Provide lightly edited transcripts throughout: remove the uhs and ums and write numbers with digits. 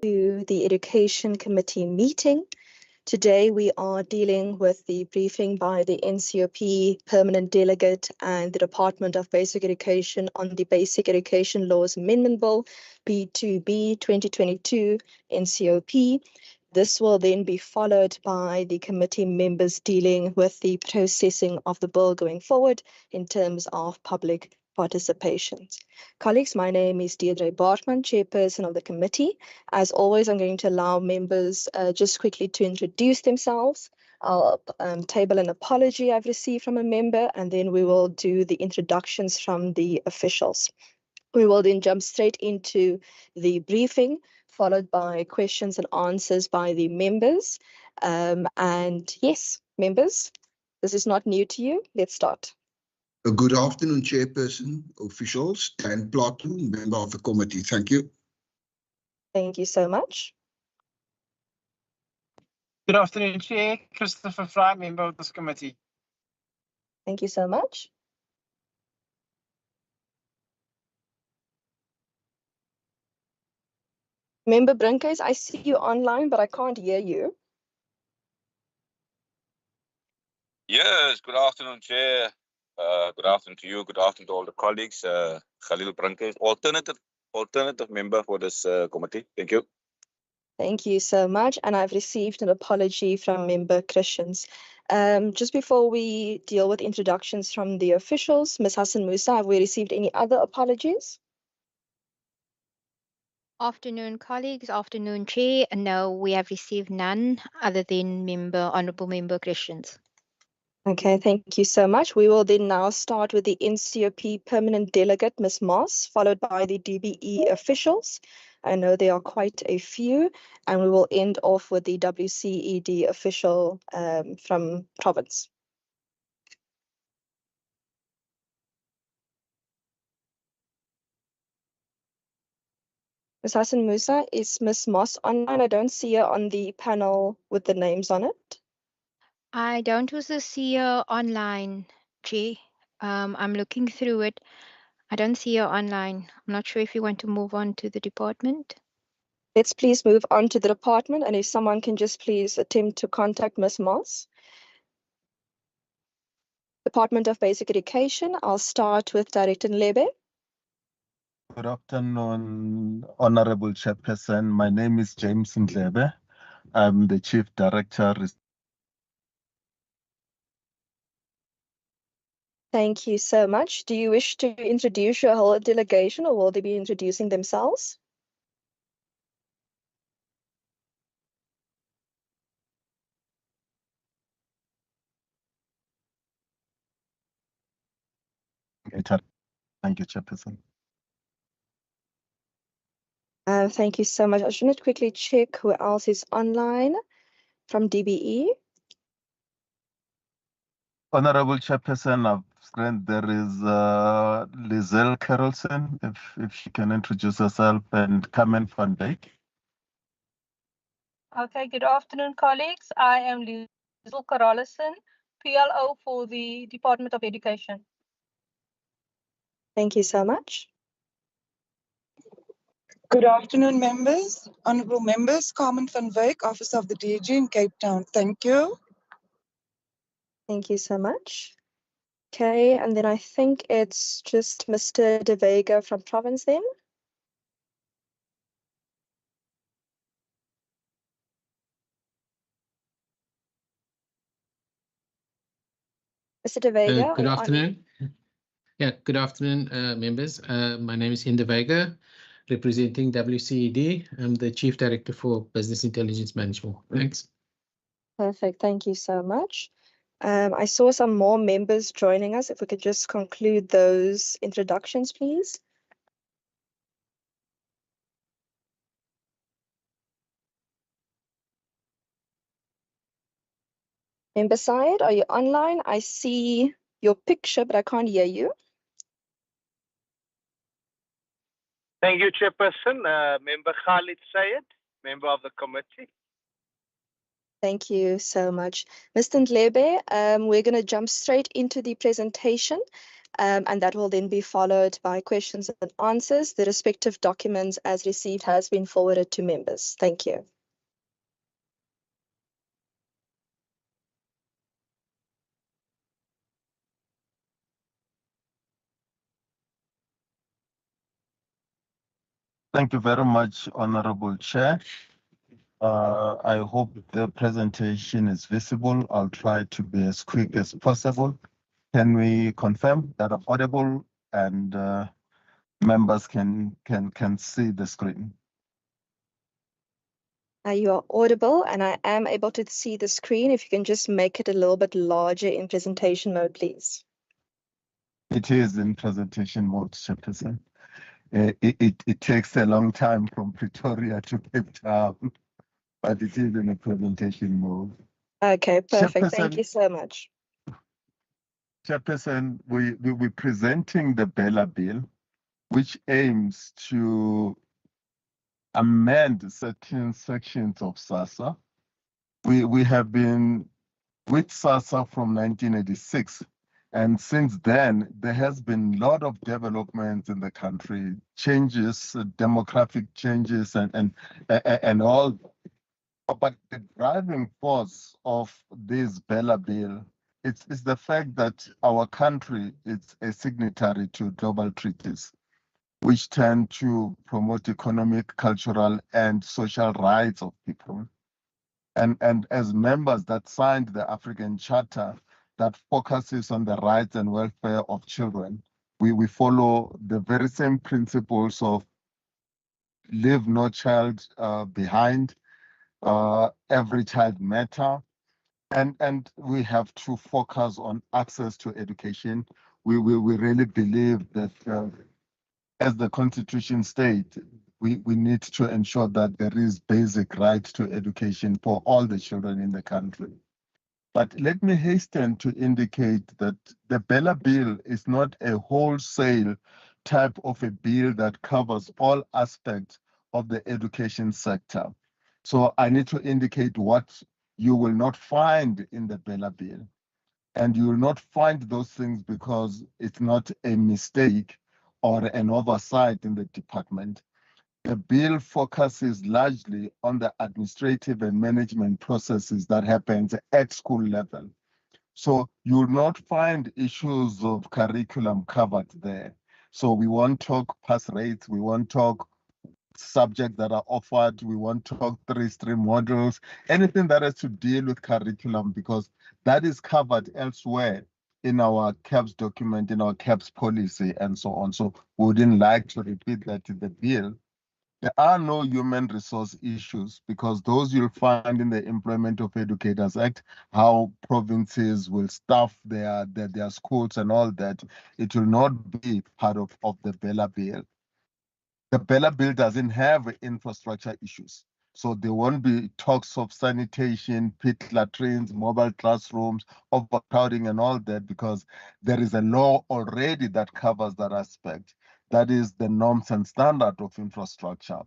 to the Education Committee meeting. Today we are dealing with the briefing by the NCOP Permanent Delegate and the Department of Basic Education on the Basic Education Laws Amendment Bill B2B 2022 NCOP. This will then be followed by the committee members dealing with the processing of the bill going forward in terms of public participation. Colleagues, my name is Deirdre Bartman, Chairperson of the committee. As always, I'm going to allow members just quickly to introduce themselves. I'll table an apology I've received from a member, and then we will do the introductions from the officials. We will then jump straight into the briefing, followed by questions and answers by the members. And yes, members, this is not new to you. Let's start. Good afternoon, Chairperson, officials, Dan Platten, member of the committee. Thank you. Thank you so much. Good afternoon, Chair. Christopher Fry, member of this committee. Thank you so much. Member Brinkhuis, I see you online, but I can't hear you. Yes, good afternoon, Chair. Good afternoon to you. Good afternoon to all the colleagues. Khalil Brinkhuis, alternative member for this committee. Thank you. Thank you so much. And I've received an apology from Member Christians. Just before we deal with introductions from the officials, Ms. Hassan Musa, have we received any other apologies? Afternoon, colleagues. Afternoon, Chair. No, we have received none other than Honourable Member Christians. Okay, thank you so much. We will then now start with the NCOP Permanent Delegate, Ms. Moss, followed by the DBE officials. I know there are quite a few, and we will end off with the WCED official from province. Ms. Hassan Musa, is Ms. Moss online? I don't see her on the panel with the names on it. I don't also see her online, Chair. I'm looking through it. I don't see her online. I'm not sure if you want to move on to the department. Let's please move on to the department, and if someone can just please attempt to contact Ms. Moss. Department of Basic Education, I'll start with Director Nlebe. Good afternoon, Honorable Chairperson. My name is James Nlebe. I'm the Chief Director. Thank you so much. Do you wish to introduce your whole delegation, or will they be introducing themselves? Thank you, Chairperson. Thank you so much. I just want to quickly check who else is online from DBE. Honorable Chairperson, there is Lizelle Carlson, if she can introduce herself, and Carmen van Dijk. Okay, good afternoon, colleagues. I am Lizelle Carlson, PLO for the Department of Education. Thank you so much. Good afternoon, members, honourable members. Carmen van Wyk, Office of the DG in Cape Town. Thank you. Thank you so much. Okay, and then I think it's just Mr. De Vega from Province then. Mr. De Vega. Good afternoon. Good afternoon, members. My name is Hinde Vega, representing WCED. I'm the Chief Director for Business Intelligence Management. Thanks. Perfect. Thank you so much. I saw some more members joining us. If we could just conclude those introductions, please. Member Syed, are you online? I see your picture, but I can't hear you. Thank you, Chairperson. Member Khalid Sayed, member of the committee. Thank you so much. Mr. Nlebe, we're going to jump straight into the presentation. and that will then be followed by questions and answers. The respective documents as received has been forwarded to members. Thank you. Thank you very much, Honorable Chair. I hope the presentation is visible. I'll try to be as quick as possible. Can we confirm that I'm audible and members can see the screen? You are audible, and I am able to see the screen. If you can just make it a little bit larger in presentation mode, please. It is in presentation mode, Chairperson. It takes a long time from Pretoria to Cape Town, but it is in a presentation mode. Okay, perfect. Thank you so much. Chairperson, we're presenting the Bella Bill, which aims to amend certain sections of SASSA. We have been with SASSA from 1986. And since then, there has been a lot of developments in the country, changes, demographic changes, and all. But the driving force of this Bella Bill is the fact that our country is a signatory to global treaties, which tend to promote economic, cultural, and social rights of people. And as members that signed the African Charter that focuses on the rights and welfare of children, we follow the very same principles of leave no child behind, every child matter, and we have to focus on access to education. We really believe that as the Constitution states, we need to ensure that there is basic right to education for all the children in the country. But let me hasten to indicate that the Bella Bill is not a wholesale type of a bill that covers all aspects of the education sector. So I need to indicate what you will not find in the Bella Bill. And you will not find those things because it's not a mistake or an oversight in the department. The bill focuses largely on the administrative and management processes that happens at school level. So you will not find issues of curriculum covered there. So we won't talk pass rates, we won't talk subjects that are offered, we won't talk 3-stream models, anything that has to deal with curriculum, because that is covered elsewhere in our CAPS document, in our CAPS policy, and so on. So we wouldn't like to repeat that in the bill. There are no human resource issues because those you'll find in the Employment of Educators Act, how provinces will staff their schools and all that. It will not be part of the Bella Bill. The Bella Bill doesn't have infrastructure issues. So there won't be talks of sanitation, pit latrines, mobile classrooms, overcrowding and all that, because there is a law already that covers that aspect. That is the norms and standard of infrastructure.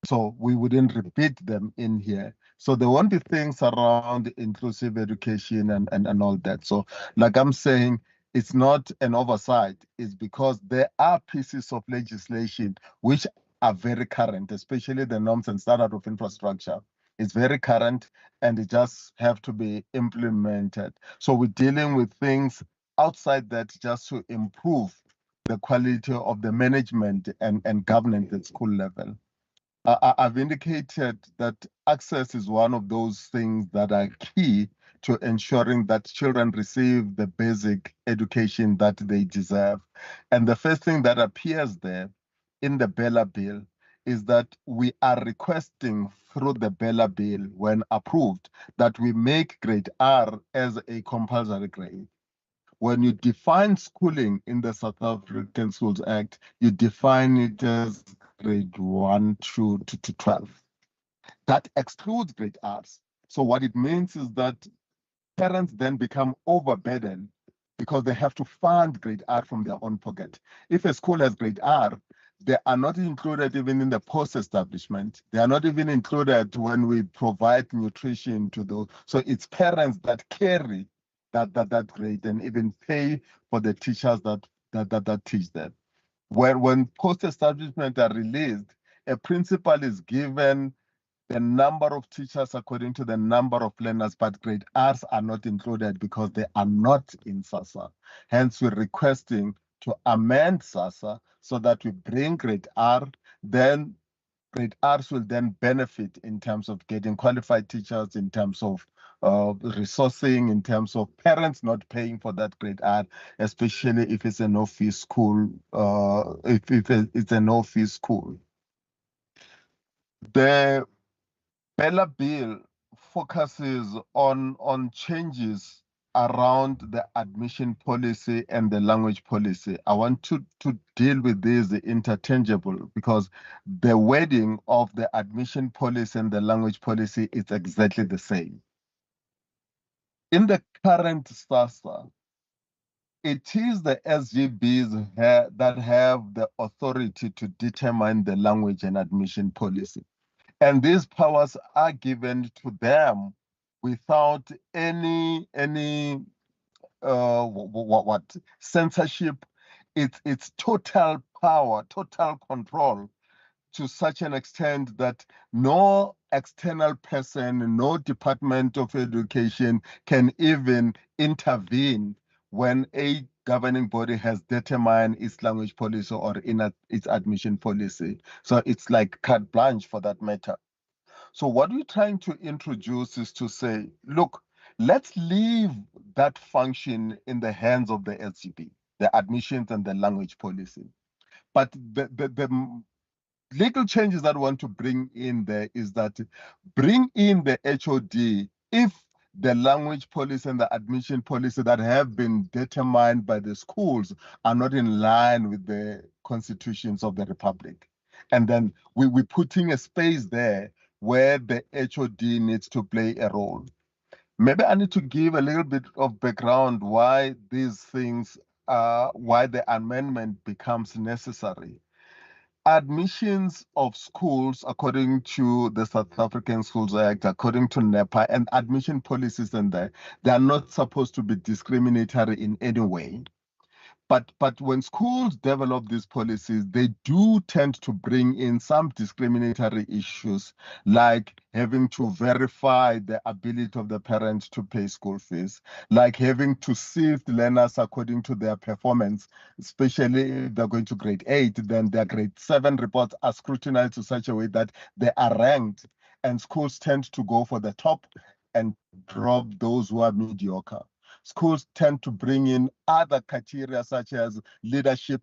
So we wouldn't repeat them in here. So there won't be things around inclusive education and all that. So like I'm saying, it's not an oversight. It's because there are pieces of legislation which are very current, especially the norms and standard of infrastructure. It's very current and it just have to be implemented. So we're dealing with things outside that just to improve the quality of the management and governance at school level. I've indicated that access is one of those things that are key to ensuring that children receive the basic education that they deserve. And the first thing that appears there in the Bella Bill is that we are requesting through the Bella Bill, when approved, that we make grade R as a compulsory grade. When you define schooling in the South African Schools Act, you define it as grade 1 to 12. That excludes grade R's. So what it means is that parents then become overburdened because they have to fund grade R from their own pocket. If a school has grade R, they are not included even in the post-establishment. They are not even included when we provide nutrition to those. So it's parents that carry that grade and even pay for the teachers that teach them. When post-establishment are released, a principal is given the number of teachers according to the number of learners, but grade R's are not included because they are not in SASSA. Hence, we're requesting to amend SASSA so that we bring grade R, then grade R's will then benefit in terms of getting qualified teachers, in terms of resourcing, in terms of parents not paying for that grade R, especially if it's a no-fee school, if it's a no-fee school. The Bella Bill focuses on changes around the admission policy and the language policy. I want to deal with these interchangeable because the wording of the admission policy and the language policy is exactly the same. In the current SASSA, it is the SGBs that have the authority to determine the language and admission policy. And these powers are given to them without any censorship. It's total power, total control, to such an extent that no external person, no Department of Education can even intervene when a governing body has determined its language policy or its admission policy. So it's like carte blanche for that matter. So what we're trying to introduce is to say, look, let's leave that function in the hands of the LCP, the admissions and the language policy. But the legal changes that we want to bring in there is that bring in the HOD if the language policy and the admission policy that have been determined by the schools are not in line with the constitutions of the Republic. And then we're putting a space there where the HOD needs to play a role. Maybe I need to give a little bit of background why these things, why the amendment becomes necessary. Admissions of schools, according to the South African Schools Act, according to NEPA, and admission policies in there, they are not supposed to be discriminatory in any way. But when schools develop these policies, they do tend to bring in some discriminatory issues, like having to verify the ability of the parents to pay school fees, like having to sift learners according to their performance, especially if they're going to grade 8, then their grade 7 reports are scrutinized in such a way that they are ranked, and schools tend to go for the top and drop those who are mediocre. Schools tend to bring in other criteria such as leadership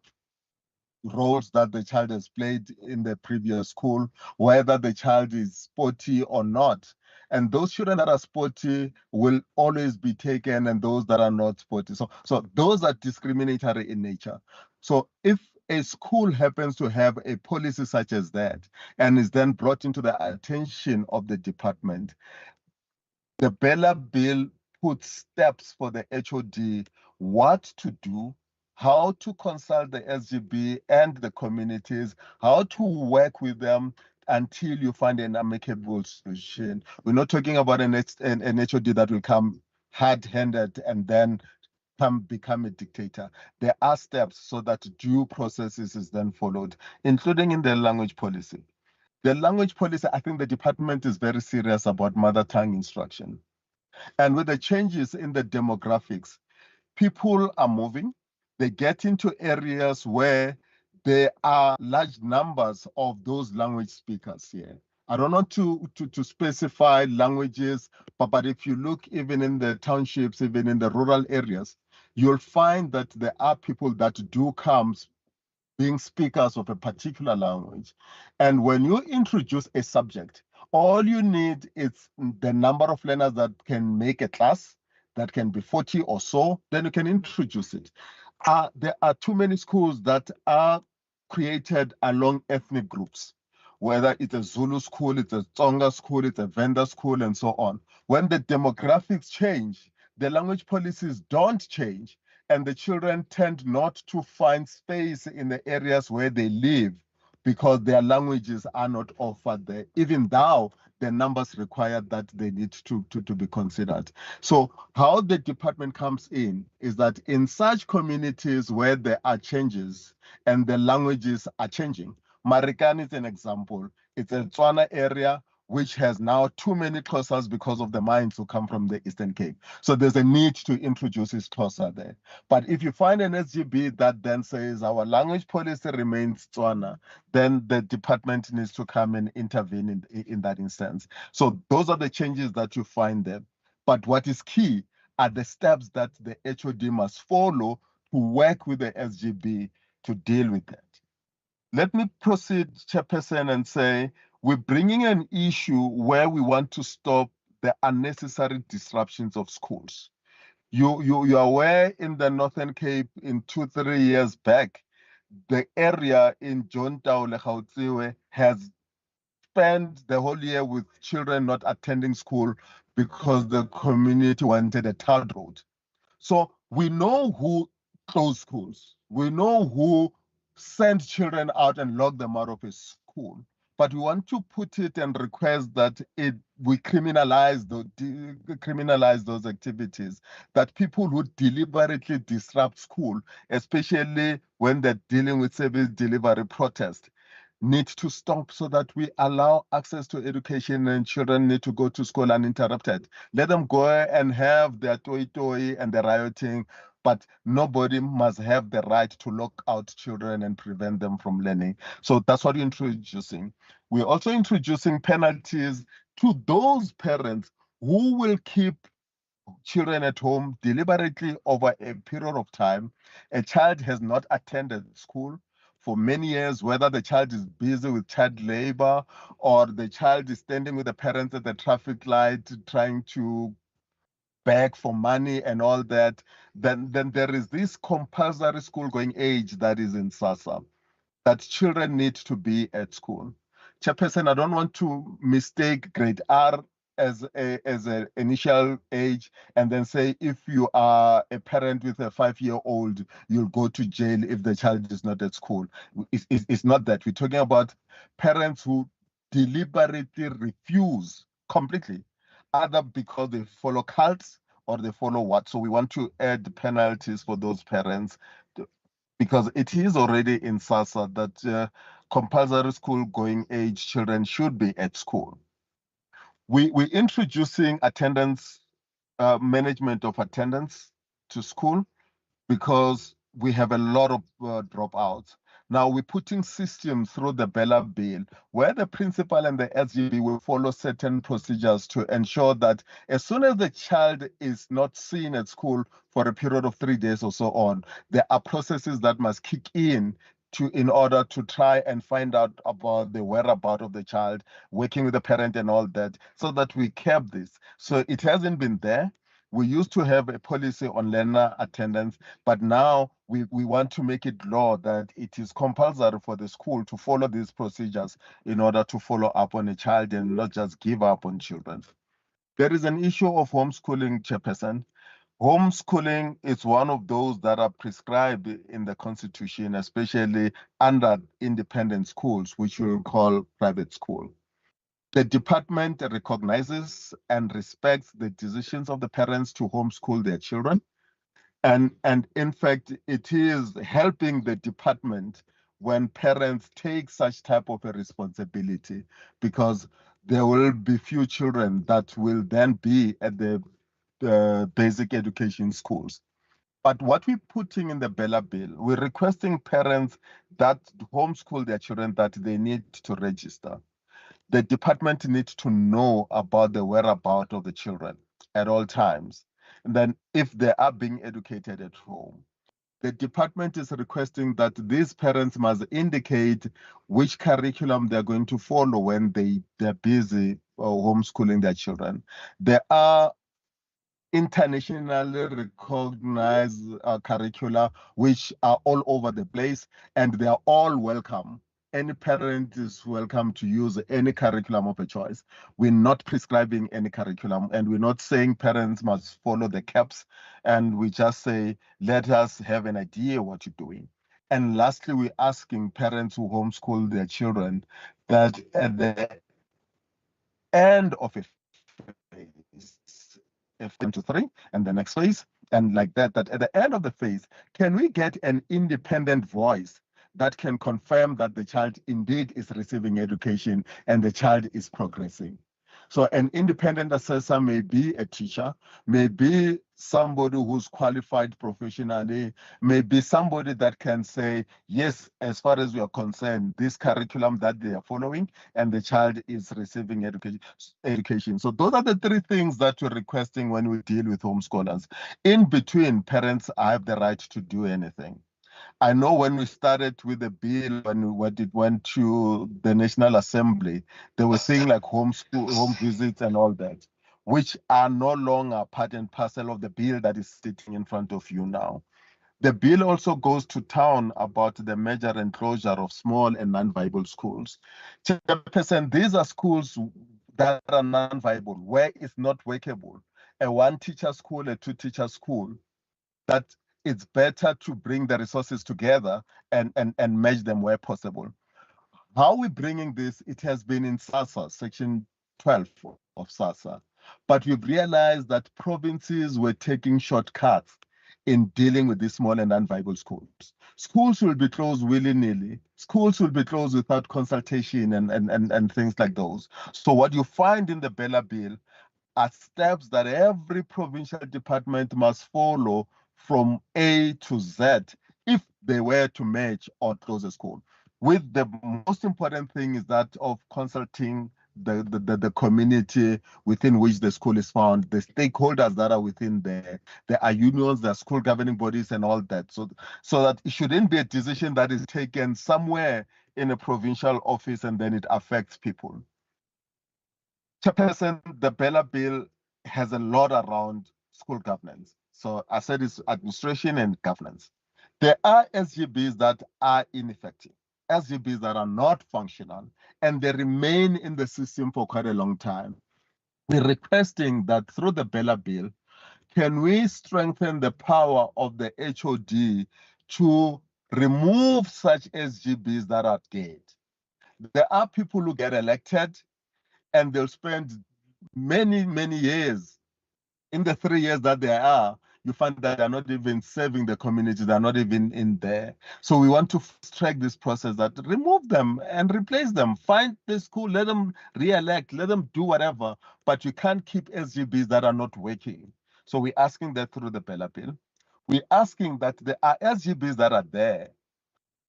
roles that the child has played in the previous school, whether the child is sporty or not. And those children that are sporty will always be taken, and those that are not sporty. So those are discriminatory in nature. So if a school happens to have a policy such as that and is then brought into the attention of the department, the Bella Bill puts steps for the HOD, what to do, how to consult the SGB and the communities, how to work with them until you find an amicable solution. We're not talking about an HOD that will come hard-handed and then become a dictator. There are steps so that due processes is then followed, including in the language policy. The language policy, I think the department is very serious about mother tongue instruction. And with the changes in the demographics, people are moving. They get into areas where there are large numbers of those language speakers here. I don't want to specify languages, but if you look even in the townships, even in the rural areas, you'll find that there are people that do come being speakers of a particular language. And when you introduce a subject, all you need is the number of learners that can make a class, that can be 40 or so, then you can introduce it. There are too many schools that are created along ethnic groups, whether it's a Zulu school, it's a Tsonga school, it's a Venda school, and so on. When the demographics change, the language policies don't change, and the children tend not to find space in the areas where they live because their languages are not offered there, even though the numbers required that they need to be considered. So how the department comes in is that in such communities where there are changes and the languages are changing, Marikana is an example. It's a Tswana area which has now too many Xhosas because of the mines who come from the Eastern Cape. So there's a need to introduce his Xhosa there. But if you find an SGB that then says our language policy remains Tswana, then the department needs to come and intervene in that instance. So those are the changes that you find there. But what is key are the steps that the HOD must follow to work with the SGB to deal with that. Let me proceed, Chairperson, and say we're bringing an issue where we want to stop the unnecessary disruptions of schools. You are aware in the Northern Cape in 2-3 years back, the area in John Gauthiwe has spent the whole year with children not attending school because the community wanted a tarred road. So we know who closed schools. We know who sent children out and locked them out of a school. But we want to put it and request that we criminalize those activities, that people who deliberately disrupt school, especially when they're dealing with service delivery protest, need to stop so that we allow access to education and children need to go to school uninterrupted. Let them go and have their toi and the rioting, but nobody must have the right to lock out children and prevent them from learning. So that's what we're introducing. We're also introducing penalties to those parents who will keep children at home deliberately over a period of time. A child has not attended school for many years, whether the child is busy with child labor or the child is standing with the parents at the traffic light trying to beg for money and all that, then there is this compulsory school going age that is in SASSA, that children need to be at school. Chairperson, I don't want to mistake grade R as an initial age and then say if you are a parent with a 5-year-old, you'll go to jail if the child is not at school. It's not that. We're talking about parents who deliberately refuse completely, either because they follow cults or they follow what. So we want to add penalties for those parents because it is already in SASSA that compulsory school going age children should be at school. We're introducing attendance, management of attendance to school because we have a lot of dropouts. Now we're putting systems through the Bella Bill where the principal and the SGB will follow certain procedures to ensure that as soon as the child is not seen at school for a period of 3 days or so on, there are processes that must kick in in order to try and find out about the whereabouts of the child, working with the parent and all that, so that we kept this. So it hasn't been there. We used to have a policy on learner attendance, but now we want to make it law that it is compulsory for the school to follow these procedures in order to follow up on a child and not just give up on children. There is an issue of homeschooling, Chairperson. Homeschooling is one of those that are prescribed in the Constitution, especially under independent schools, which we will call private school. The department recognizes and respects the decisions of the parents to homeschool their children. And in fact, it is helping the department when parents take such type of a responsibility, because there will be few children that will then be at the basic education schools. But what we're putting in the Bella Bill, we're requesting parents that homeschool their children that they need to register. The department needs to know about the whereabouts of the children at all times. And then if they are being educated at home, the department is requesting that these parents must indicate which curriculum they're going to follow when they're busy homeschooling their children. There are internationally recognized curricula which are all over the place, and they are all welcome. Any parent is welcome to use any curriculum of a choice. We're not prescribing any curriculum, and we're not saying parents must follow the caps, and we just say, let us have an idea what you're doing. And lastly, we're asking parents who homeschool their children that at the end of a phase, F1 to 3, and the next phase, and like that at the end of the phase, can we get an independent voice that can confirm that the child indeed is receiving education and the child is progressing? So an independent assessor may be a teacher, may be somebody who's qualified professionally, may be somebody that can say, yes, as far as we are concerned, this curriculum that they are following and the child is receiving education. So those are the three things that we're requesting when we deal with homeschoolers. In between, parents have the right to do anything. I know when we started with the bill, when it went to the National Assembly, they were saying like home visits and all that, which are no longer part and parcel of the bill that is sitting in front of you now. The bill also goes to town about the merger and closure of small and non-viable schools. 10%, these are schools that are non-viable, where it's not workable. A one-teacher school, a two-teacher school, that it's better to bring the resources together and merge them where possible. How are we bringing this? It has been in SASSA, Section 12 of SASSA. But we've realized that provinces were taking shortcuts in dealing with these small and non-viable schools. Schools will be closed willy-nilly. Schools will be closed without consultation and things like those. So what you find in the Bella Bill are steps that every provincial department must follow from A to Z if they were to merge or close a school. With the most important thing is that of consulting the community within which the school is found, the stakeholders that are within there. There are unions, there are school governing bodies and all that. So that it shouldn't be a decision that is taken somewhere in a provincial office and then it affects people. Chairperson, the Bella Bill has a lot around school governance. So I said it's administration and governance. There are SGBs that are ineffective, SGBs that are not functional, and they remain in the system for quite a long time. We're requesting that through the Bella Bill, can we strengthen the power of the HOD to remove such SGBs that are dead? There are people who get elected and they'll spend many, many years. In the 3 years that they are, you find that they're not even serving the community, they're not even in there. So we want to track this process, that remove them and replace them. Find the school, let them re-elect, let them do whatever, but you can't keep SGBs that are not working. So we're asking that through the Bella Bill. We're asking that there are SGBs that are there,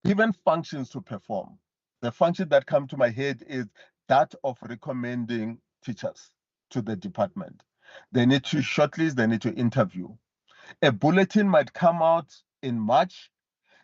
given functions to perform. The function that comes to my head is that of recommending teachers to the department. They need to shortlist, they need to interview. A bulletin might come out in March,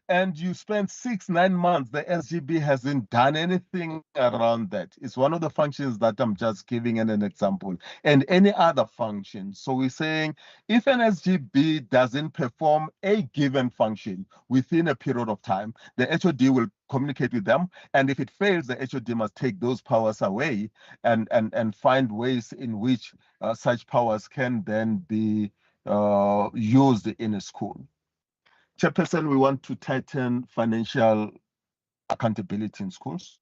and you spend 6-9 months, the SGB hasn't done anything around that. It's one of the functions that I'm just giving an example, and any other function. So we're saying if an SGB doesn't perform a given function within a period of time, the HOD will communicate with them, and if it fails, the HOD must take those powers away and find ways in which such powers can then be used in a school. Chairperson, we want to tighten financial accountability in schools.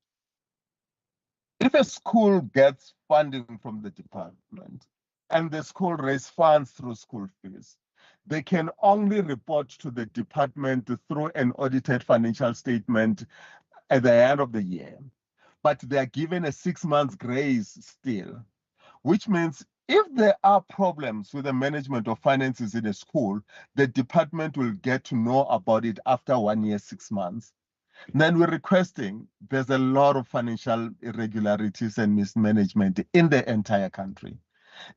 If a school gets funding from the department and the school raises funds through school fees, they can only report to the department through an audited financial statement at the end of the year. But they are given a 6 months grace still, which means if there are problems with the management of finances in a school, the department will get to know about it after 1 year, 6 months. Then we're requesting, there's a lot of financial irregularities and mismanagement in the entire country.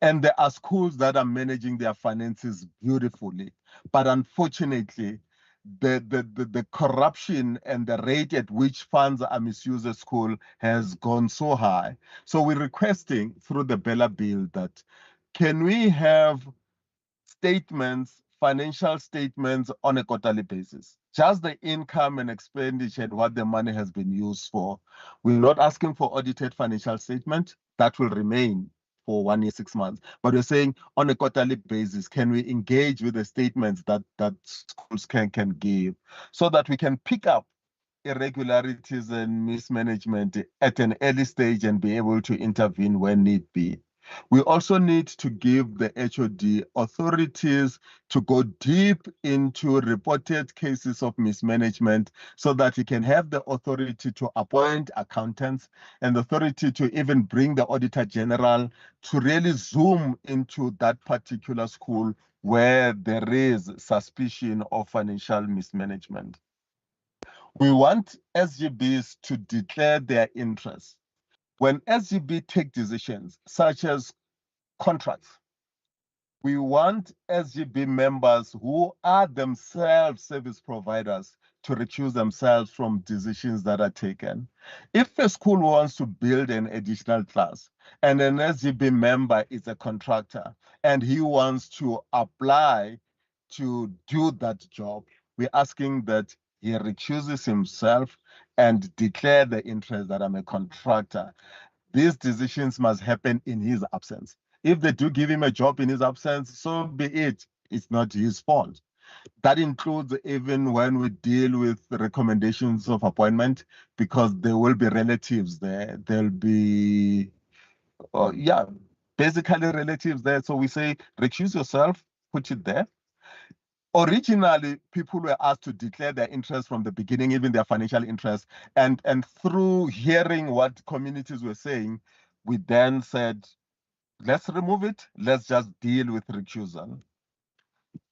And there are schools that are managing their finances beautifully. But unfortunately, the corruption and the rate at which funds are misused at school has gone so high. So we're requesting through the Bella Bill that can we have statements, financial statements on a quarterly basis, just the income and expenditure and what the money has been used for. We're not asking for audited financial statement, that will remain for 1 year, 6 months. But we're saying on a quarterly basis, can we engage with the statements that schools can give so that we can pick up irregularities and mismanagement at an early stage and be able to intervene when need be. We also need to give the HOD authorities to go deep into reported cases of mismanagement so that he can have the authority to appoint accountants and the authority to even bring the Auditor General to really zoom into that particular school where there is suspicion of financial mismanagement. We want SGBs to declare their interests. When SGB take decisions such as contracts, we want SGB members who are themselves service providers to recuse themselves from decisions that are taken. If a school wants to build an additional class and an SGB member is a contractor and he wants to apply to do that job, we're asking that he recuses himself and declare the interest that I'm a contractor. These decisions must happen in his absence. If they do give him a job in his absence, so be it. It's not his fault. That includes even when we deal with recommendations of appointment, because there will be relatives there. There'll be, basically relatives there. So we say, recuse yourself, put it there. Originally, people were asked to declare their interest from the beginning, even their financial interest. And through hearing what communities were saying, we then said, let's remove it. Let's just deal with recusal.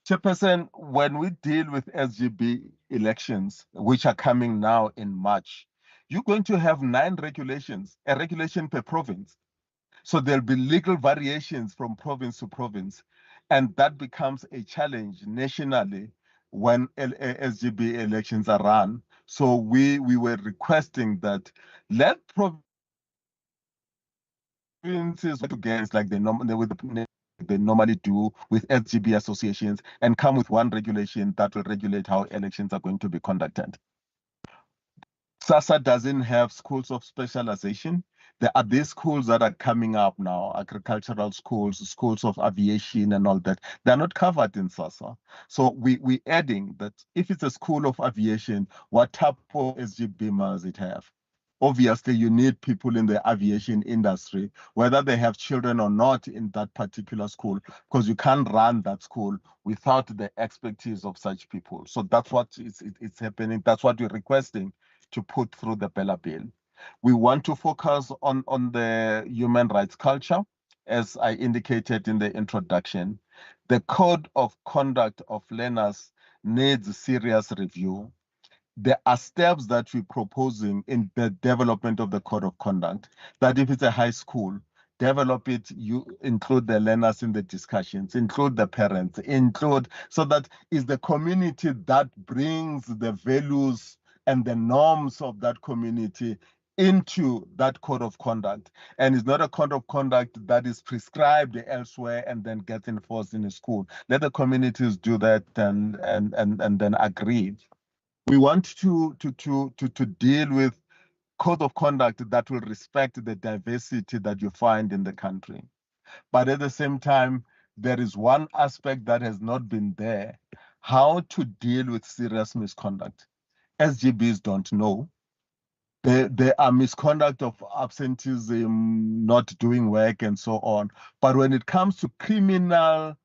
Chairperson, when we deal with SGB elections, which are coming now in March, you're going to have 9 regulations, a regulation per province. So there'll be legal variations from province to province. And that becomes a challenge nationally when SGB elections are run. So we were requesting that let provinces work against like they normally do with SGB associations and come with one regulation that will regulate how elections are going to be conducted. SASSA doesn't have schools of specialization. There are these schools that are coming up now, agricultural schools, schools of aviation and all that. They're not covered in SASSA. So we're adding that if it's a school of aviation, what type of SGB must it have? Obviously, you need people in the aviation industry, whether they have children or not in that particular school, because you can't run that school without the expertise of such people. So that's what it's happening. That's what we're requesting to put through the Bella Bill. We want to focus on the human rights culture, as I indicated in the introduction. The code of conduct of learners needs serious review. There are steps that we're proposing in the development of the code of conduct, that if it's a high school, develop it, you include the learners in the discussions, include the parents, so that is the community that brings the values and the norms of that community into that code of conduct. And it's not a code of conduct that is prescribed elsewhere and then gets enforced in a school. Let the communities do that and then agree. We want to deal with code of conduct that will respect the diversity that you find in the country. But at the same time, there is one aspect that has not been there: how to deal with serious misconduct. SGBs don't know. There are misconduct of absenteeism, not doing work, and so on. But when it comes to criminal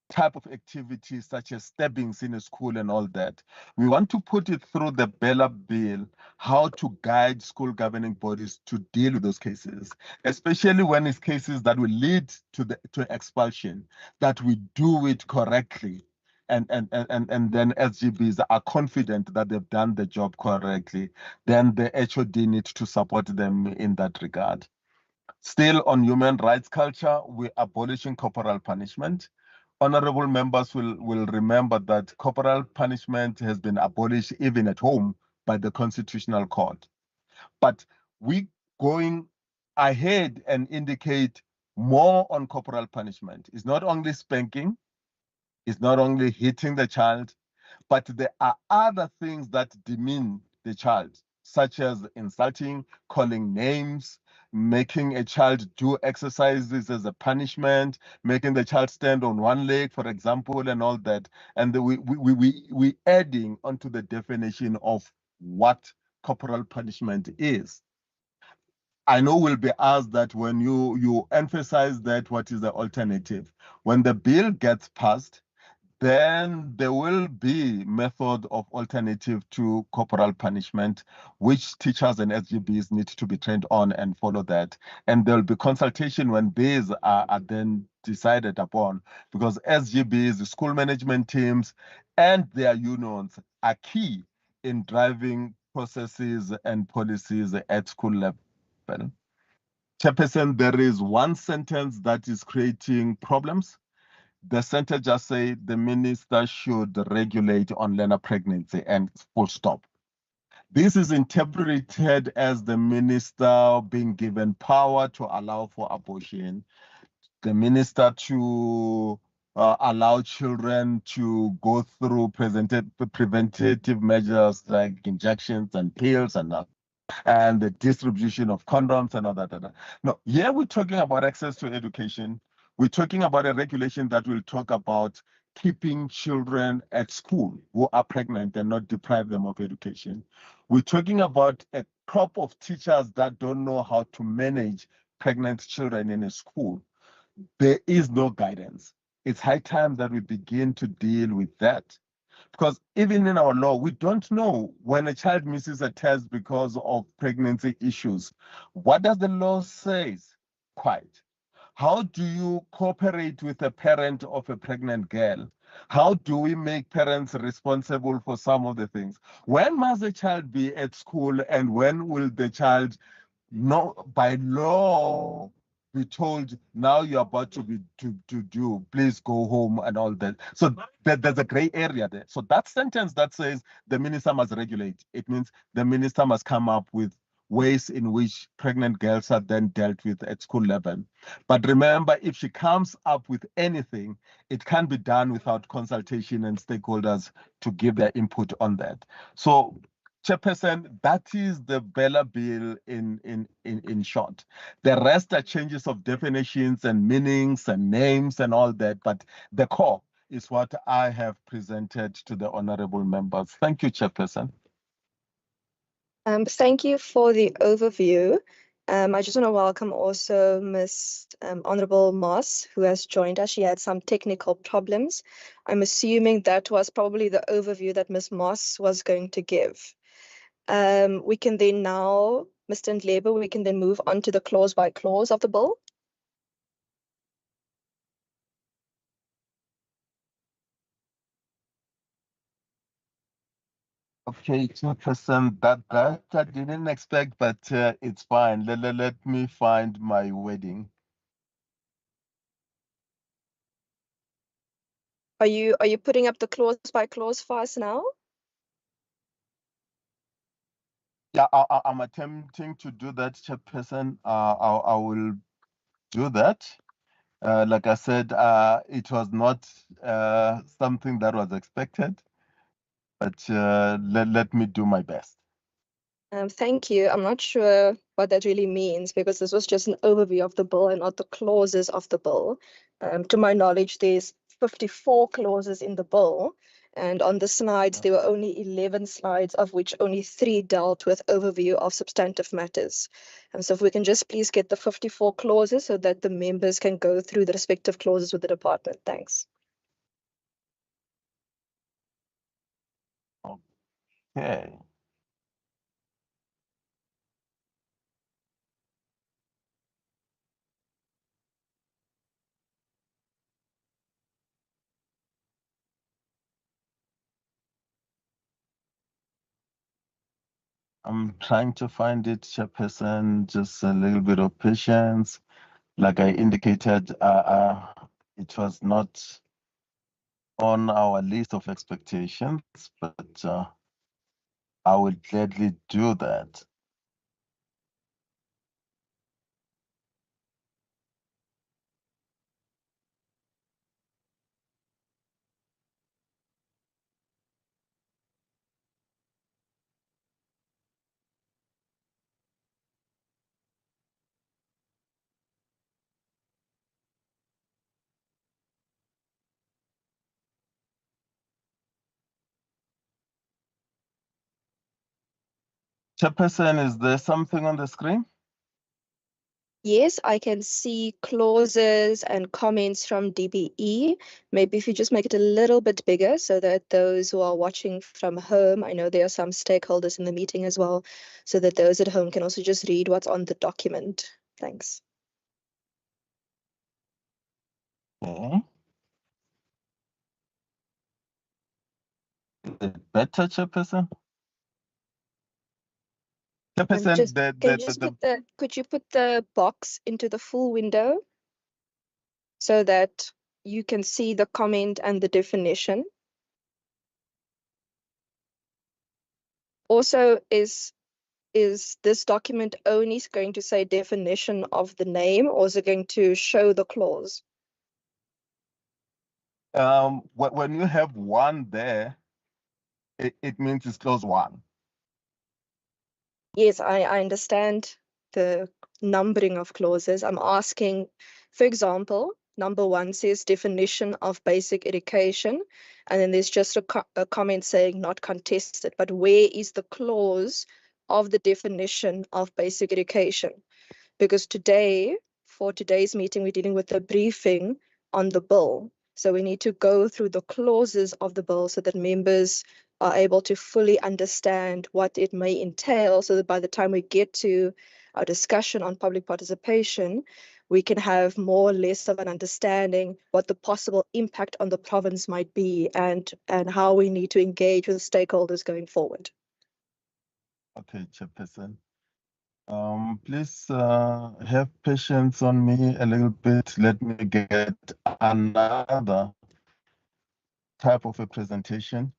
type of activities such as stabbings in a school and all that, we want to put it through the Bella Bill, how to guide school governing bodies to deal with those cases, especially when it's cases that will lead to expulsion, that we do it correctly. And then SGBs are confident that they've done the job correctly, then the HOD needs to support them in that regard. Still on human rights culture, we're abolishing corporal punishment. Honorable members will remember that corporal punishment has been abolished even at home by the Constitutional Court. But we going ahead and indicate more on corporal punishment. It's not only spanking, it's not only hitting the child, but there are other things that demean the child, such as insulting, calling names, making a child do exercises as a punishment, making the child stand on one leg, for example, and all that. And we adding onto the definition of what corporal punishment is. I know we'll be asked that when you emphasize that, what is the alternative? When the bill gets passed, then there will be method of alternative to corporal punishment, which teachers and SGBs need to be trained on and follow that. And there'll be consultation when these are then decided upon, because SGBs, the school management teams, and their unions are key in driving processes and policies at school level. Chairperson, there is one sentence that is creating problems. The center just say the minister should regulate on learner pregnancy and full stop. This is interpreted as the minister being given power to allow for abortion, the minister to allow children to go through preventative measures like injections and pills and the distribution of condoms and all that. No, here we're talking about access to education. We're talking about a regulation that will talk about keeping children at school who are pregnant and not deprive them of education. We're talking about a crop of teachers that don't know how to manage pregnant children in a school. There is no guidance. It's high time that we begin to deal with that. Because even in our law, we don't know when a child misses a test because of pregnancy issues. What does the law say? Quite. How do you cooperate with a parent of a pregnant girl? How do we make parents responsible for some of the things? When must a child be at school, and when will the child, by law, be told now you're about to do, please go home and all that? So there's a gray area there. So that sentence that says the minister must regulate, it means the minister must come up with ways in which pregnant girls are then dealt with at school level. But remember, if she comes up with anything, it can be done without consultation and stakeholders to give their input on that. So, Chairperson, that is the Bella Bill in short. The rest are changes of definitions and meanings and names and all that, but the core is what I have presented to the honorable members. Thank you, Chairperson. Thank you for the overview. I just want to welcome also Ms. Honorable Moss, who has joined us. She had some technical problems. I'm assuming that was probably the overview that Ms. Moss was going to give. We can then now, Mr. Ndlebe, we can then move on to the clause by clause of the bill. Okay, Chairperson, that I didn't expect, but it's fine. Let me find my wording. Are you putting up the clause by clause for us now? Yeah, I'm attempting to do that, Chairperson. I will do that. Like I said, it was not something that was expected, but let me do my best. Thank you. I'm not sure what that really means, because this was just an overview of the bill and not the clauses of the bill. To my knowledge, there's 54 clauses in the bill, and on the slides, there were only 11 slides, of which only 3 dealt with overview of substantive matters. So if we can just please get the 54 clauses so that the members can go through the respective clauses with the department. Thanks. Okay. I'm trying to find it, Chairperson. Just a little bit of patience. Like I indicated, it was not on our list of expectations, but I will gladly do that. Chairperson, is there something on the screen? Yes, I can see clauses and comments from DBE. Maybe if you just make it a little bit bigger so that those who are watching from home, I know there are some stakeholders in the meeting as well, so that those at home can also just read what's on the document. Thanks. Okay. Is it better, Chairperson? Chairperson, Just, could you put the box into the full window so that you can see the comment and the definition? Also, is this document only going to say definition of the name, or is it going to show the clause? When you have one there, it means it's clause one. Yes, I understand the numbering of clauses. I'm asking, for example, number 1 says definition of basic education, and then there's just a comment saying not contested. But where is the clause of the definition of basic education? Because today, for today's meeting, we're dealing with a briefing on the bill. So we need to go through the clauses of the bill so that members are able to fully understand what it may entail, so that by the time we get to our discussion on public participation, we can have more or less of an understanding what the possible impact on the province might be, and how we need to engage with stakeholders going forward. Okay, Chairperson. Please have patience on me a little bit. Let me get another type of a presentation.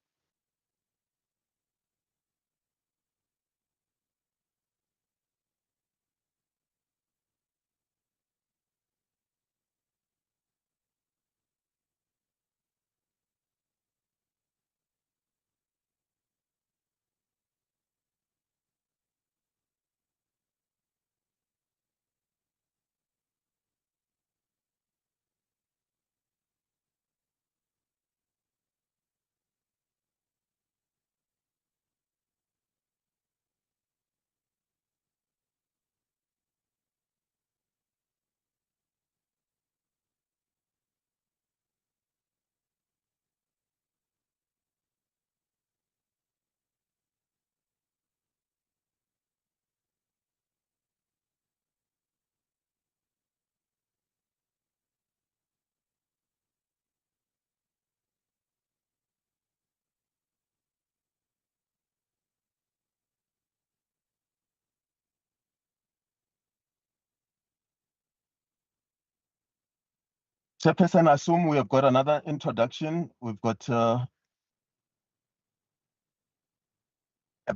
Chairperson, I assume we have got another introduction. We've got a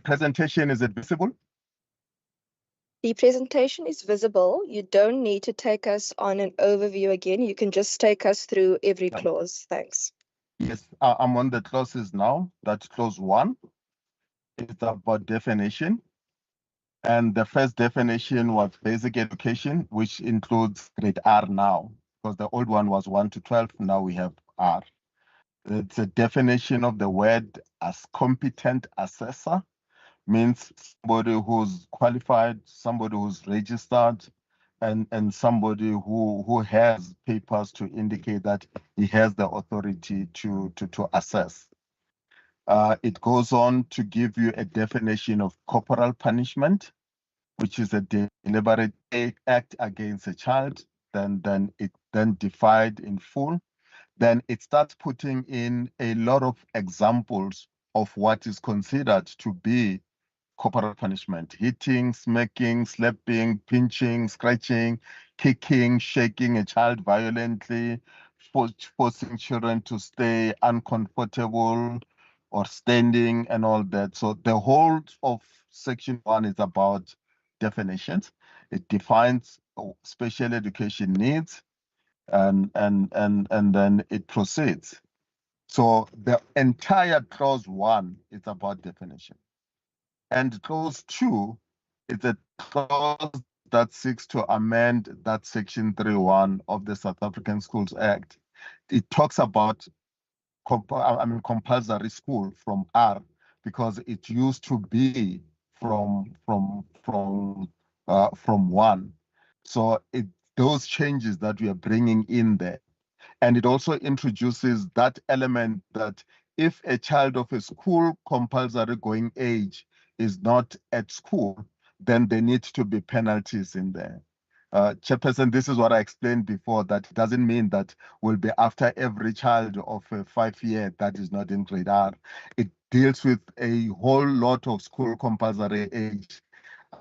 presentation. Is it visible? The presentation is visible. You don't need to take us on an overview again. You can just take us through every clause. Thanks. Yes, I'm on the clauses now. That's clause 1. It's about definition. And the first definition was basic education, which includes grade R now, because the old one was 1 to 12. Now we have R. It's a definition of the word as competent assessor, means somebody who's qualified, somebody who's registered, and somebody who has papers to indicate that he has the authority to assess. It goes on to give you a definition of corporal punishment, which is a deliberate act against a child, then defined in full. Then it starts putting in a lot of examples of what is considered to be corporal punishment: hitting, smacking, slapping, pinching, scratching, kicking, shaking a child violently, forcing children to stay uncomfortable or standing, and all that. So the whole of section 1 is about definitions. It defines special education needs, and then it proceeds. So the entire clause 1 is about definition. And clause 2 is a clause that seeks to amend that section 3.1 of the South African Schools Act. It talks about compulsory school from R, because it used to be from 1. So those changes that we are bringing in there. And it also introduces that element that if a child of a school compulsory going age is not at school, then there need to be penalties in there. Chairperson, this is what I explained before, that it doesn't mean that we'll be after every child of a 5-year that is not in grade R. It deals with a whole lot of school compulsory age,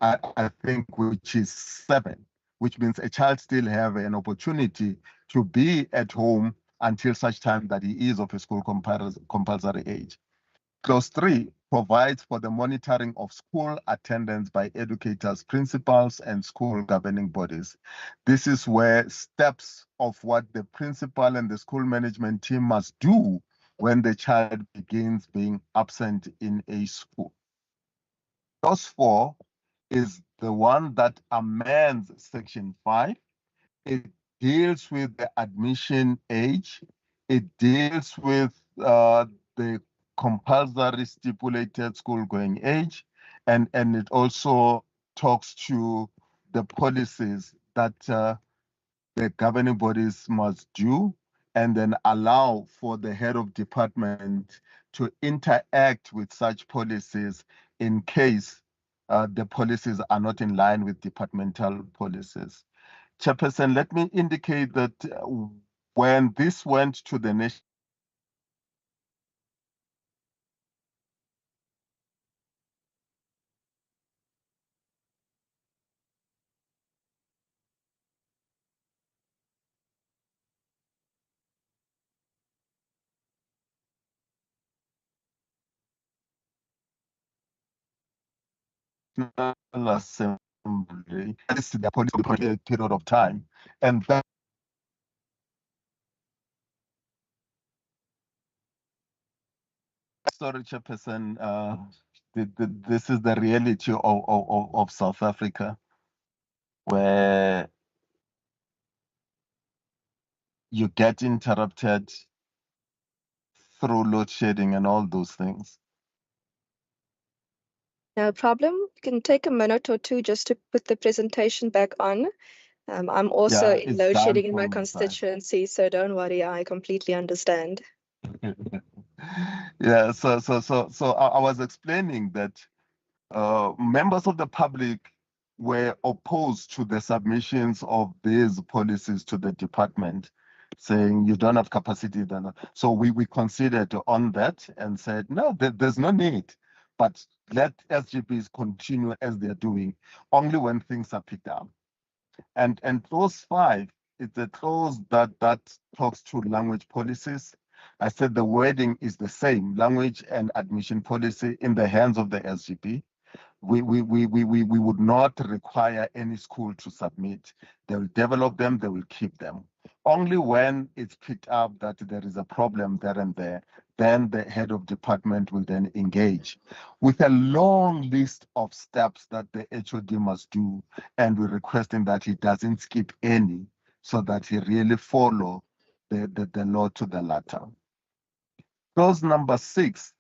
I think, which is 7, which means a child still have an opportunity to be at home until such time that he is of a school compulsory age. Clause 3 provides for the monitoring of school attendance by educators, principals, and school governing bodies. This is where steps of what the principal and the school management team must do when the child begins being absent in a school. Clause 4 is the one that amends Section 5. It deals with the admission age. It deals with the compulsory stipulated school going age, and it also talks to the policies that the governing bodies must do, and then allow for the head of department to interact with such policies in case the policies are not in line with departmental policies. Chairperson, let me indicate that when this went to the National Assembly, this is the policy period of time, and that sorry, Chairperson, this is the reality of South Africa, where you get interrupted through load shedding and all those things. No problem. You can take a minute or two just to put the presentation back on. I'm also Yeah, in it's load done shedding in from my my side. constituency, so don't worry, I completely understand. Yeah, so I was explaining that members of the public were opposed to the submissions of these policies to the department, saying you don't have capacity. So we considered on that and said, no, there's no need, but let SGPs continue as they're doing, only when things are picked up. And clause 5 is the clause that talks to language policies. I said the wording is the same, language and admission policy in the hands of the SGP. We would not require any school to submit. They will develop them, they will keep them. Only when it's picked up that there is a problem there and there, then the head of department will then engage with a long list of steps that the HOD must do, and we're requesting that he doesn't skip any so that he really follow the law to the letter. Clause number 6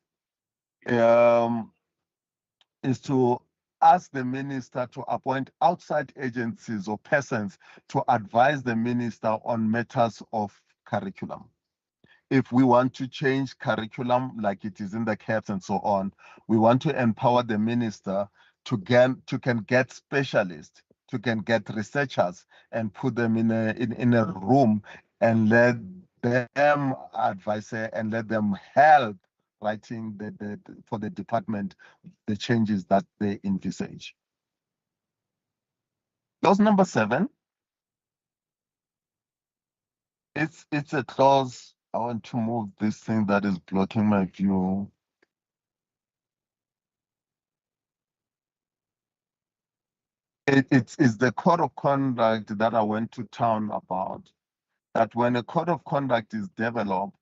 is to ask the minister to appoint outside agencies or persons to advise the minister on matters of curriculum. If we want to change curriculum like it is in the CAPS and so on, we want to empower the minister to get specialists, to get researchers and put them in a room and let them advise and let them help writing for the department the changes that they envisage. Clause number 7. It's a clause. I want to move this thing that is blocking my view. It's the code of conduct that I went to town about. That when a code of conduct is developed,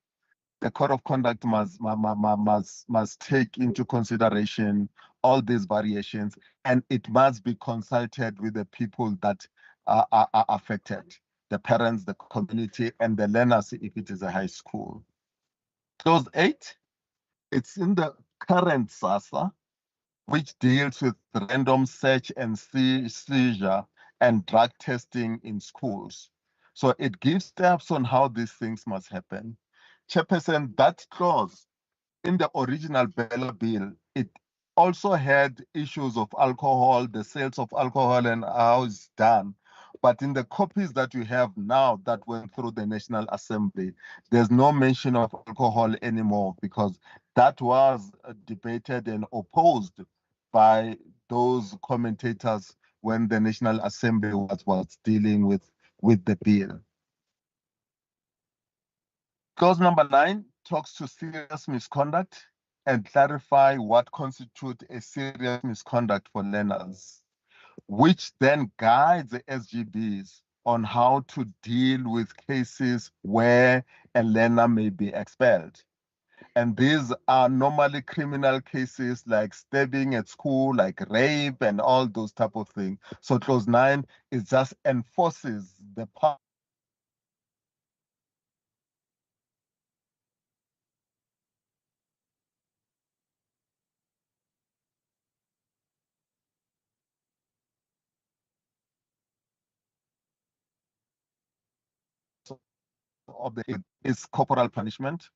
the code of conduct must take into consideration all these variations, and it must be consulted with the people that are affected, the parents, the community, and the learners if it is a high school. Clause 8, it's in the current SASSA. which deals with random search and seizure and drug testing in schools. So it gives steps on how these things must happen. Chairperson, that clause in the original Bella Bill, it also had issues of alcohol, the sales of alcohol and how it's done. But in the copies that we have now that went through the National Assembly, there's no mention of alcohol anymore because that was debated and opposed by those commentators when the National Assembly was dealing with the bill. Clause number 9 talks to serious misconduct and clarify what constitutes a serious misconduct for learners, which then guides the SGBs on how to deal with cases where a learner may be expelled. And these are normally criminal cases like stabbing at school, like rape and all those type of things. So clause 9, it just enforces the power of the is corporal punishment.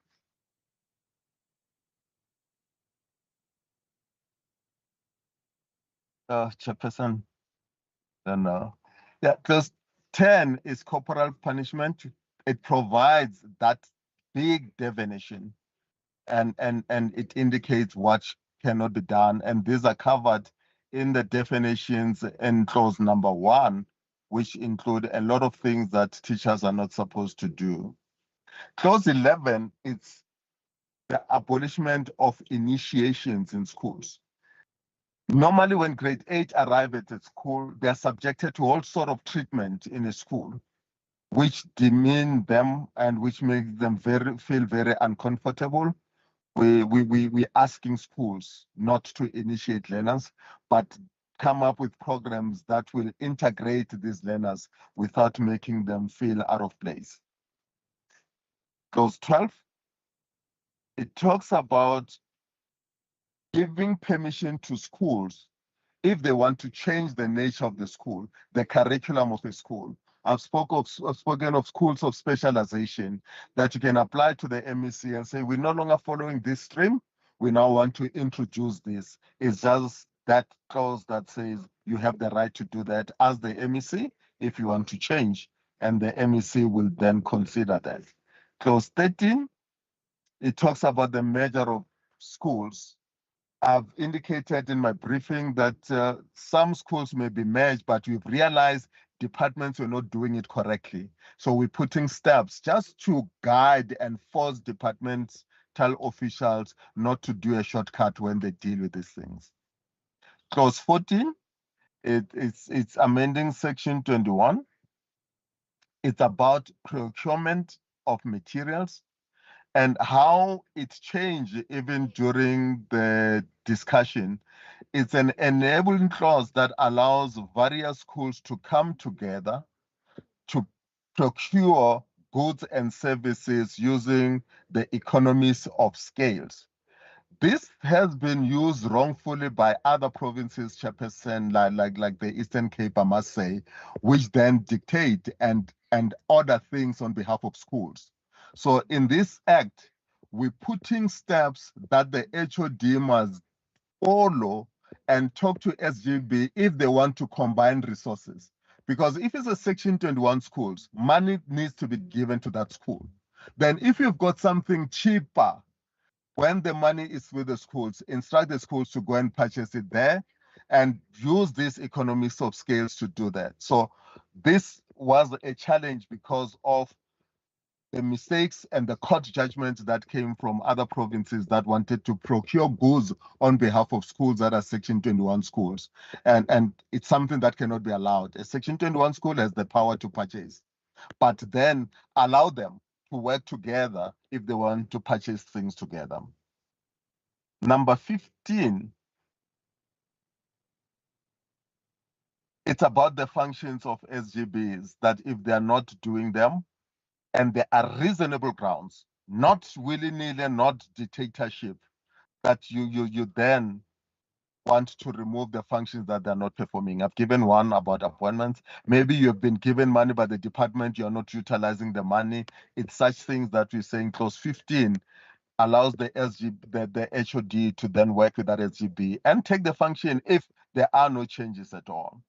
Chairperson, then yeah, clause 10 is corporal punishment. It provides that big definition and it indicates what cannot be done. And these are covered in the definitions in clause number 1, which include a lot of things that teachers are not supposed to do. Clause 11 is the abolishment of initiations in schools. Normally, when grade 8 arrive at a school, they are subjected to all sort of treatment in a school, which demean them and which makes them feel very uncomfortable. We asking schools not to initiate learners, but come up with programs that will integrate these learners without making them feel out of place. Clause 12, it talks about giving permission to schools if they want to change the nature of the school, the curriculum of the school. I've spoken of schools of specialization that you can apply to the MEC and say, we're no longer following this stream. We now want to introduce this. It's just that clause that says you have the right to do that as the MEC if you want to change, and the MEC will then consider that. Clause 13, it talks about the merger of schools. I've indicated in my briefing that some schools may be merged, but we've realized departments were not doing it correctly. So we're putting steps just to guide and force departmental officials not to do a shortcut when they deal with these things. Clause 14, it's amending section 21. It's about procurement of materials and how it changed even during the discussion. It's an enabling clause that allows various schools to come together to procure goods and services using the economies of scales. This has been used wrongfully by other provinces, Chairperson, like the Eastern Cape, I must say, which then dictate and order things on behalf of schools. So in this act, we're putting steps that the HOD must follow and talk to SGB if they want to combine resources. Because if it's a Section 21 schools, money needs to be given to that school. Then if you've got something cheaper, when the money is with the schools, instruct the schools to go and purchase it there and use these economies of scales to do that. So this was a challenge because of the mistakes and the court judgments that came from other provinces that wanted to procure goods on behalf of schools that are Section 21 schools. And it's something that cannot be allowed. A Section 21 school has the power to purchase, but then allow them to work together if they want to purchase things together. Number 15, it's about the functions of SGBs, that if they're not doing them, and there are reasonable grounds, not willy-nilly, not dictatorship, that you then want to remove the functions that they're not performing. I've given one about appointments. Maybe you've been given money by the department, you're not utilizing the money. It's such things that we're saying clause 15 allows the HOD to then work with that SGB and take the function if there are no changes at all.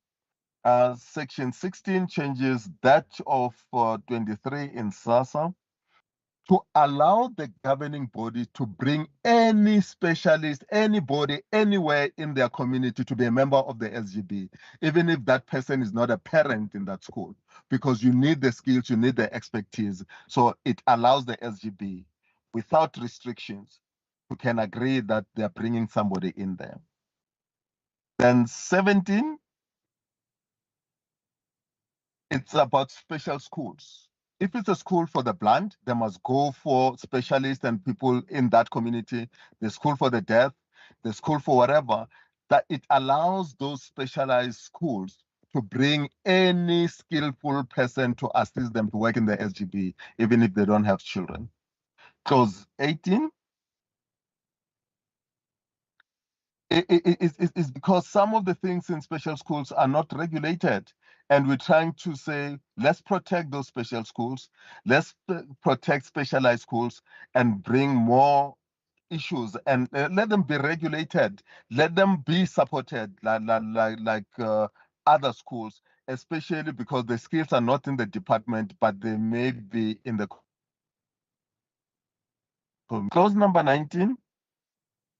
Section 16 changes that of 23 in SASSA to allow the governing body to bring any specialist, anybody, anywhere in their community to be a member of the SGB, even if that person is not a parent in that school, because you need the skills, you need the expertise. So it allows the SGB, without restrictions, who can agree that they're bringing somebody in there. Then 17, it's about special schools. If it's a school for the blind, they must go for specialists and people in that community, the school for the deaf, the school for whatever, that it allows those specialized schools to bring any skillful person to assist them to work in the SGB, even if they don't have children. Clause 18, it's because some of the things in special schools are not regulated. And we're trying to say, let's protect those special schools, let's protect specialized schools and bring more issues and let them be regulated, let them be supported like other schools, especially because the skills are not in the department, but they may be in the. Clause number 19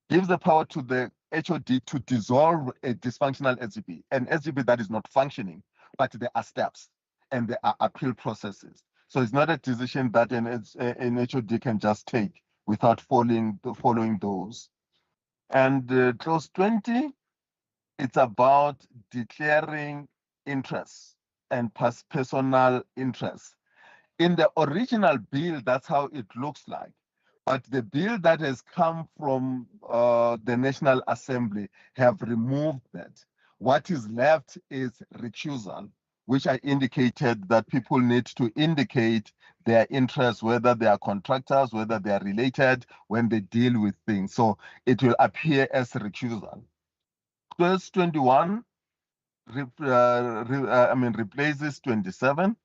gives the power to the HOD to dissolve a dysfunctional SGB, an SGB that is not functioning, but there are steps and there are appeal processes. So it's not a decision that an HOD can just take without following those. And clause 20, it's about declaring interests and personal interests. In the original bill, that's how it looks like. But the bill that has come from the National Assembly have removed that. What is left is recusal, which I indicated that people need to indicate their interests, whether they are contractors, whether they are related, when they deal with things. So it will appear as recusal. Clause 21 replaces 27.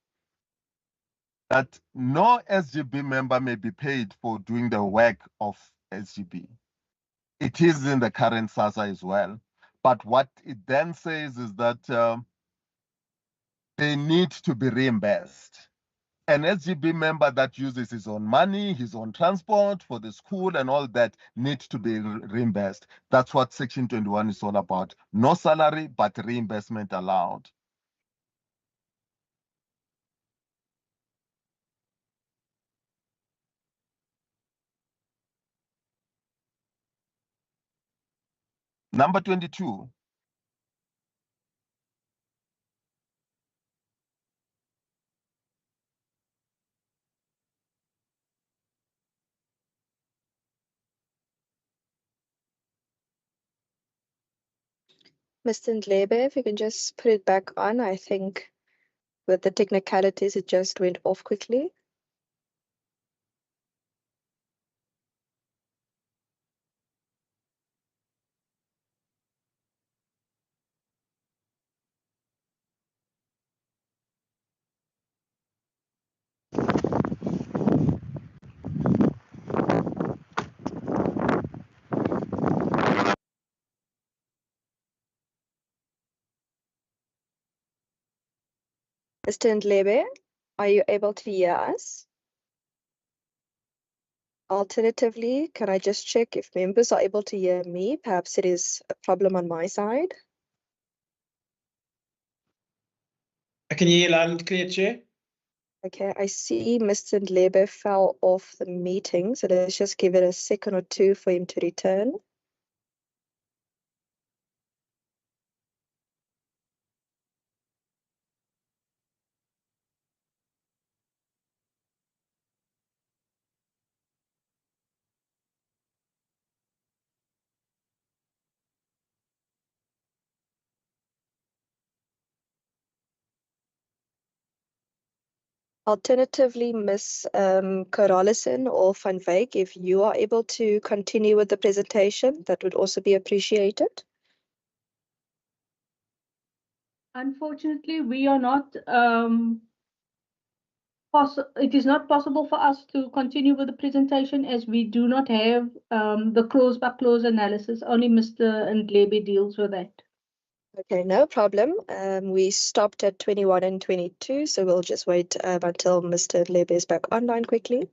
That no SGB member may be paid for doing the work of SGB. It is in the current SASSA as well. But what it then says is that they need to be reimbursed. An SGB member that uses his own money, his own transport for the school and all that needs to be reimbursed. That's what Section 21 is all about. No salary, but reimbursement allowed. Number 22. Mr. Ndlebe, if you can just put it back on, I think with the technicalities, it just went off quickly. Mr. Ndlebe, are you able to hear us? Alternatively, can I just check if members are able to hear me? Perhaps it is a problem on my side. I can hear you loud and clear, Chair. Okay, I see Mr. Ndlebe fell off the meeting, so let's just give it a second or two for him to return. Alternatively, Ms. Carolison or Van Wyk, if you are able to continue with the presentation, that would also be appreciated. Unfortunately, we are not, it is not possible for us to continue with the presentation as we do not have the close by close analysis. Only Mr. Ndlebe deals with that. Okay, no problem. We stopped at 21 and 22, so we'll just wait until Mr. Ndlebe is back online quickly.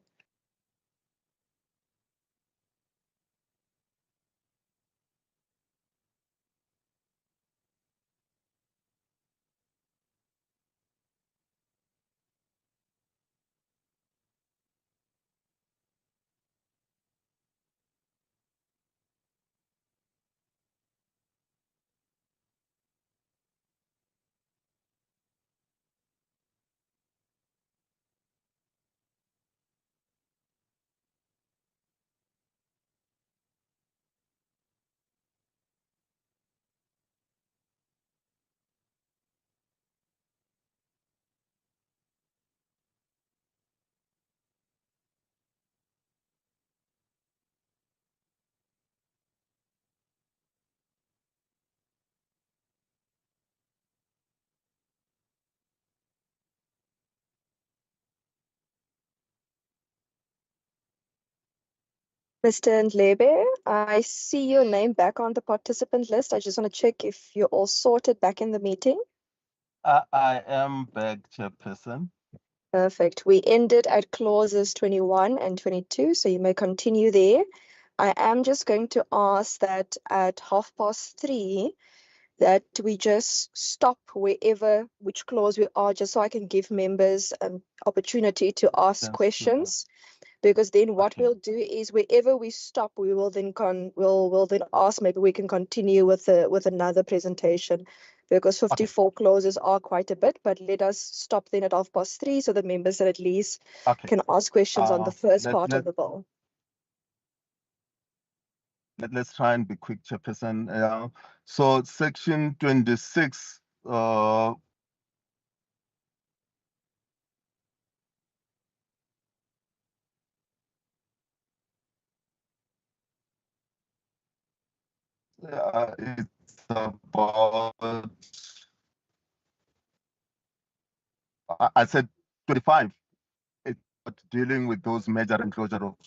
Mr. Ndlebe, I see your name back on the participant list. I just want to check if you're all sorted back in the meeting. I am back, Chairperson. Perfect. We ended at clauses 21 and 22, so you may continue there. I am just going to ask that at 3:30, that we just stop wherever, which clause we are, just so I can give members an opportunity to ask questions. Because then what we'll do is wherever we stop, we will then we'll then ask, maybe we can continue with another presentation, because 54 clauses are quite a bit. But let us stop then at 3:30, so the members at least can ask questions on the first part of the bill. Let's try and be quick, Chairperson. So section 26, it's about, I said 25. It's about dealing with those major and closure of.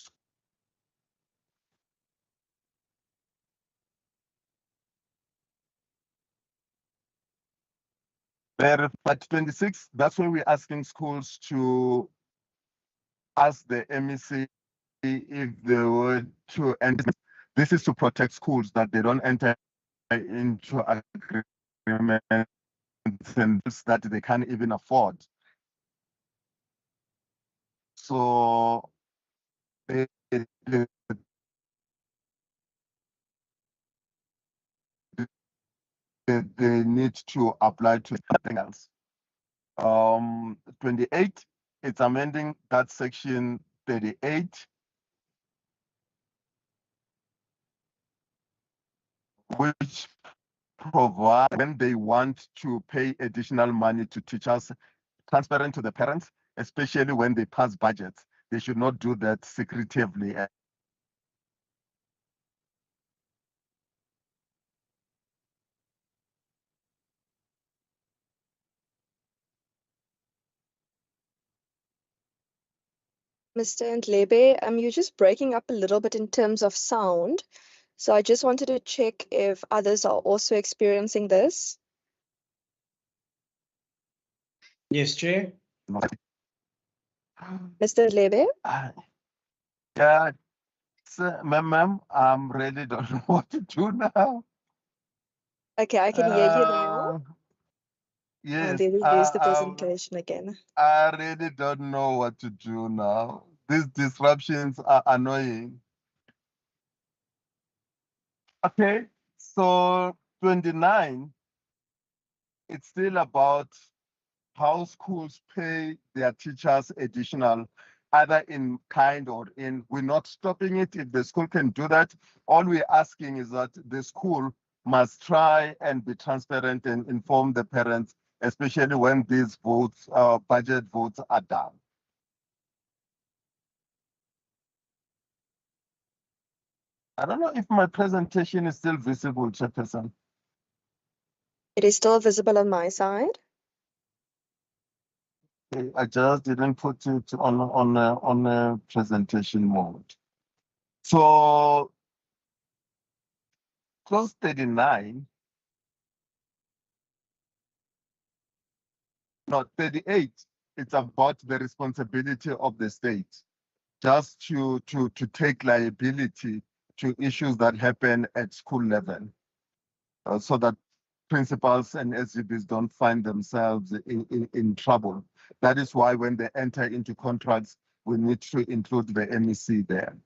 At 26, that's when we're asking schools to ask the MEC if they were to, and this is to protect schools, that they don't enter into agreements and that they can't even afford. So they need to apply to something else. 28, it's amending that section 38, which provide when they want to pay additional money to teachers, transparent to the parents, especially when they pass budgets. They should not do that secretively. Mr. Ndlebe, you're just breaking up a little bit in terms of sound. So I just wanted to check if others are also experiencing this. Yes, Chair. Mr. Ndlebe? Yeah, ma'am, I'm really don't know what to do now. Okay, I can hear you now. Yes. And then we lose the presentation again. I really don't know what to do now. These disruptions are annoying. Okay, so 29, it's still about how schools pay their teachers additional, either in kind or in. We're not stopping it if the school can do that. All we're asking is that the school must try and be transparent and inform the parents, especially when these votes, budget votes are done. I don't know if my presentation is still visible, Chairperson. It is still visible on my side. I just didn't put it on a presentation mode. So clause 39, no, 38, it's about the responsibility of the state just to take liability to issues that happen at school level, so that principals and SGBs don't find themselves in trouble. That is why when they enter into contracts, we need to include the MEC there.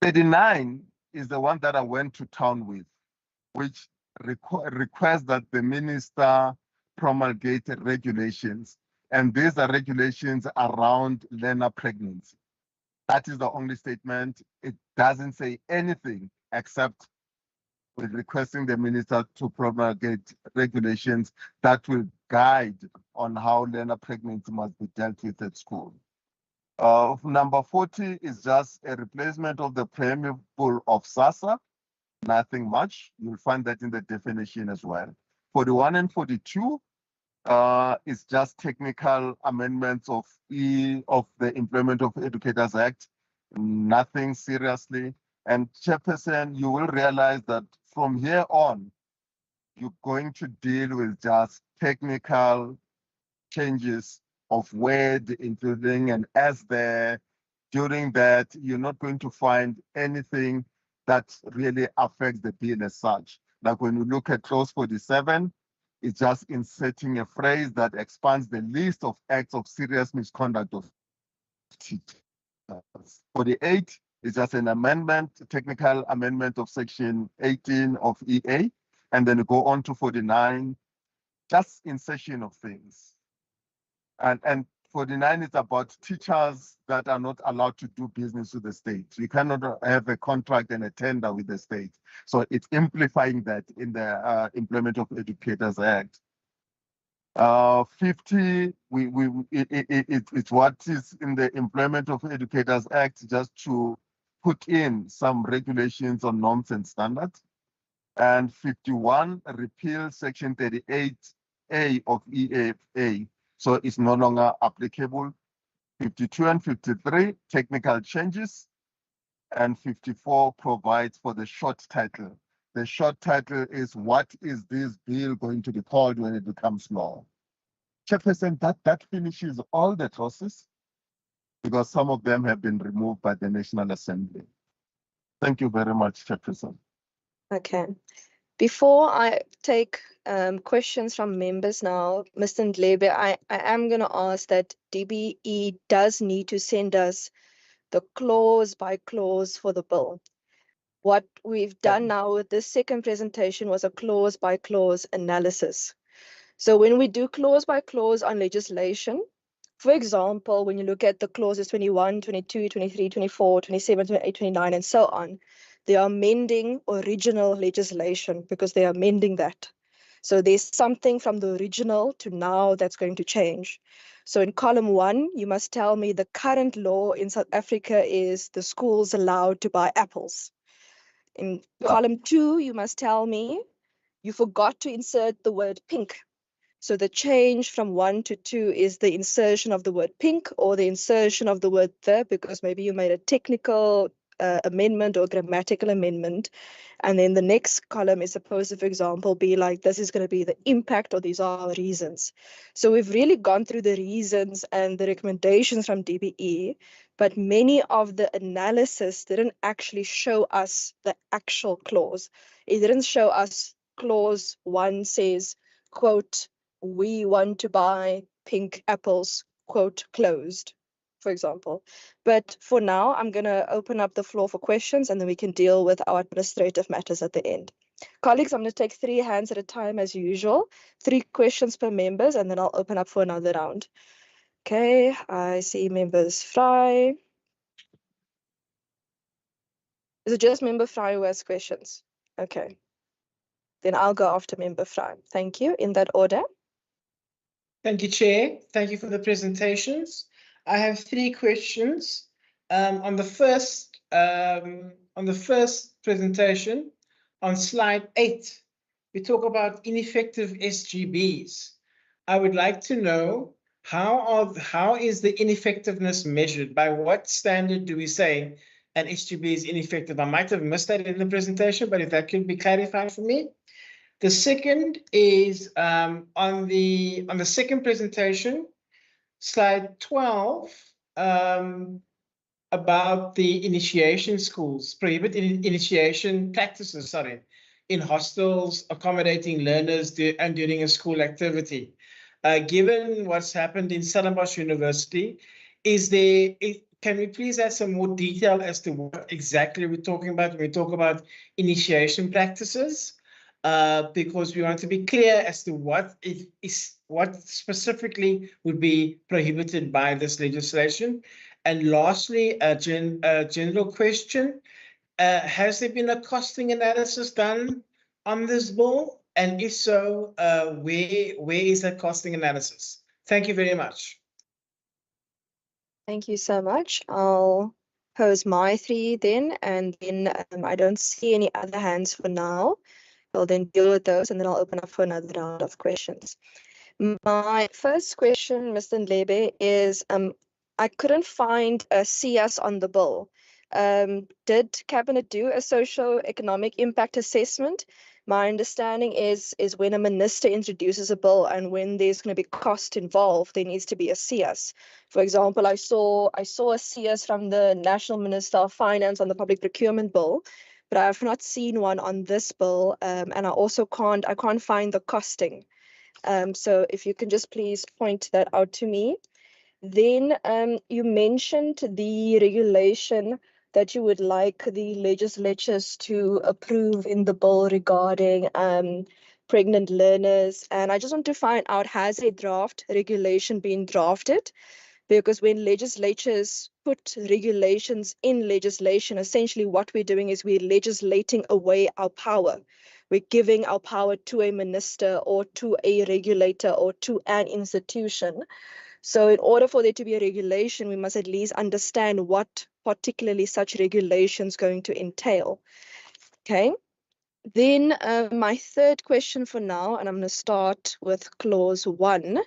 39 is the one that I went to town with, which requires that the minister promulgate regulations. And these are regulations around learner pregnancy. That is the only statement. It doesn't say anything except with requesting the minister to promulgate regulations that will guide on how learner pregnancy must be dealt with at school. Number 40 is just a replacement of the preamble of SASSA, nothing much. You'll find that in the definition as well. 41 and 42 is just technical amendments of the Employment of Educators Act, nothing seriously. And Chairperson, you will realize that from here on, you're going to deal with just technical changes of word, including an S there. During that, you're not going to find anything that really affects the bill as such. Like when you look at clause 47, it's just inserting a phrase that expands the list of acts of serious misconduct of teachers. 48 is just an amendment, technical amendment of section 18 of EA, and then go on to 49, just insertion of things. And 49 is about teachers that are not allowed to do business with the state. You cannot have a contract and a tender with the state. So it's amplifying that in the Employment of Educators Act. 50, it's what is in the Employment of Educators Act, just to put in some regulations on norms and standards. And 51, repeal section 38A of EFA. So it's no longer applicable. 52 and 53, technical changes. And 54 provides for the short title. The short title is, what is this bill going to be called when it becomes law? Chairperson, that finishes all the clauses because some of them have been removed by the National Assembly. Thank you very much, Chairperson. Okay. Before I take questions from members now, Mr. Ndlebe, I am going to ask that DBE does need to send us the clause by clause for the bill. What we've done now with this second presentation was a clause by clause analysis. So when we do clause by clause on legislation, for example, when you look at the clauses 21, 22, 23, 24, 27, 28, 29, and so on, they are amending original legislation because they are amending that. So there's something from the original to now that's going to change. So in column 1, you must tell me the current law in South Africa is the schools allowed to buy apples. In column 2, you must tell me you forgot to insert the word pink. So the change from 1 to 2 is the insertion of the word pink or the insertion of the word the, because maybe you made a technical amendment or grammatical amendment. And then the next column is supposed to, for example, be like, this is going to be the impact or these are our reasons. So we've really gone through the reasons and the recommendations from DBE, but many of the analysis didn't actually show us the actual clause. It didn't show us clause 1 says, quote, we want to buy pink apples, quote, closed, for example. But for now, I'm going to open up the floor for questions and then we can deal with our administrative matters at the end. Colleagues, I'm going to take 3 hands at a time as usual, 3 questions per members, and then I'll open up for another round. Okay, I see members Fry. Is it just member Fry who has questions? Okay. Then I'll go after member Fry. Thank you, in that order. Thank you, Chair. Thank you for the presentations. I have 3 questions. On the first presentation, on slide 8, we talk about ineffective SGBs. I would like to know how is the ineffectiveness measured? By what standard do we say an SGB is ineffective? I might have missed that in the presentation, but if that could be clarified for me. The second is on the second presentation, slide 12, about the initiation schools, prohibit initiation practices, sorry, in hostels, accommodating learners and during a school activity. Given what's happened in Stellenbosch University, can we please add some more detail as to what exactly we're talking about when we talk about initiation practices? Because we want to be clear as to what specifically would be prohibited by this legislation. And lastly, a general question. Has there been a costing analysis done on this bill? And if so, where is that costing analysis? Thank you very much. Thank you so much. I'll pose my three then, and then I don't see any other hands for now. I'll then deal with those, and then I'll open up for another round of questions. My first question, Mr. Ndlebe, is I couldn't find a CS on the bill. Did Cabinet do a socio-economic impact assessment? My understanding is when a minister introduces a bill and when there's going to be cost involved, there needs to be a CS. For example, I saw a CS from the National Minister of Finance on the Public Procurement Bill, but I have not seen one on this bill, and I also can't find the costing. So if you can just please point that out to me. Then you mentioned the regulation that you would like the legislatures to approve in the bill regarding pregnant learners. And I just want to find out, has a draft regulation been drafted? Because when legislatures put regulations in legislation, essentially what we're doing is we're legislating away our power. We're giving our power to a minister or to a regulator or to an institution. So in order for there to be a regulation, we must at least understand what particularly such regulation is going to entail. Okay. Then my third question for now, and I'm going to start with clause 1.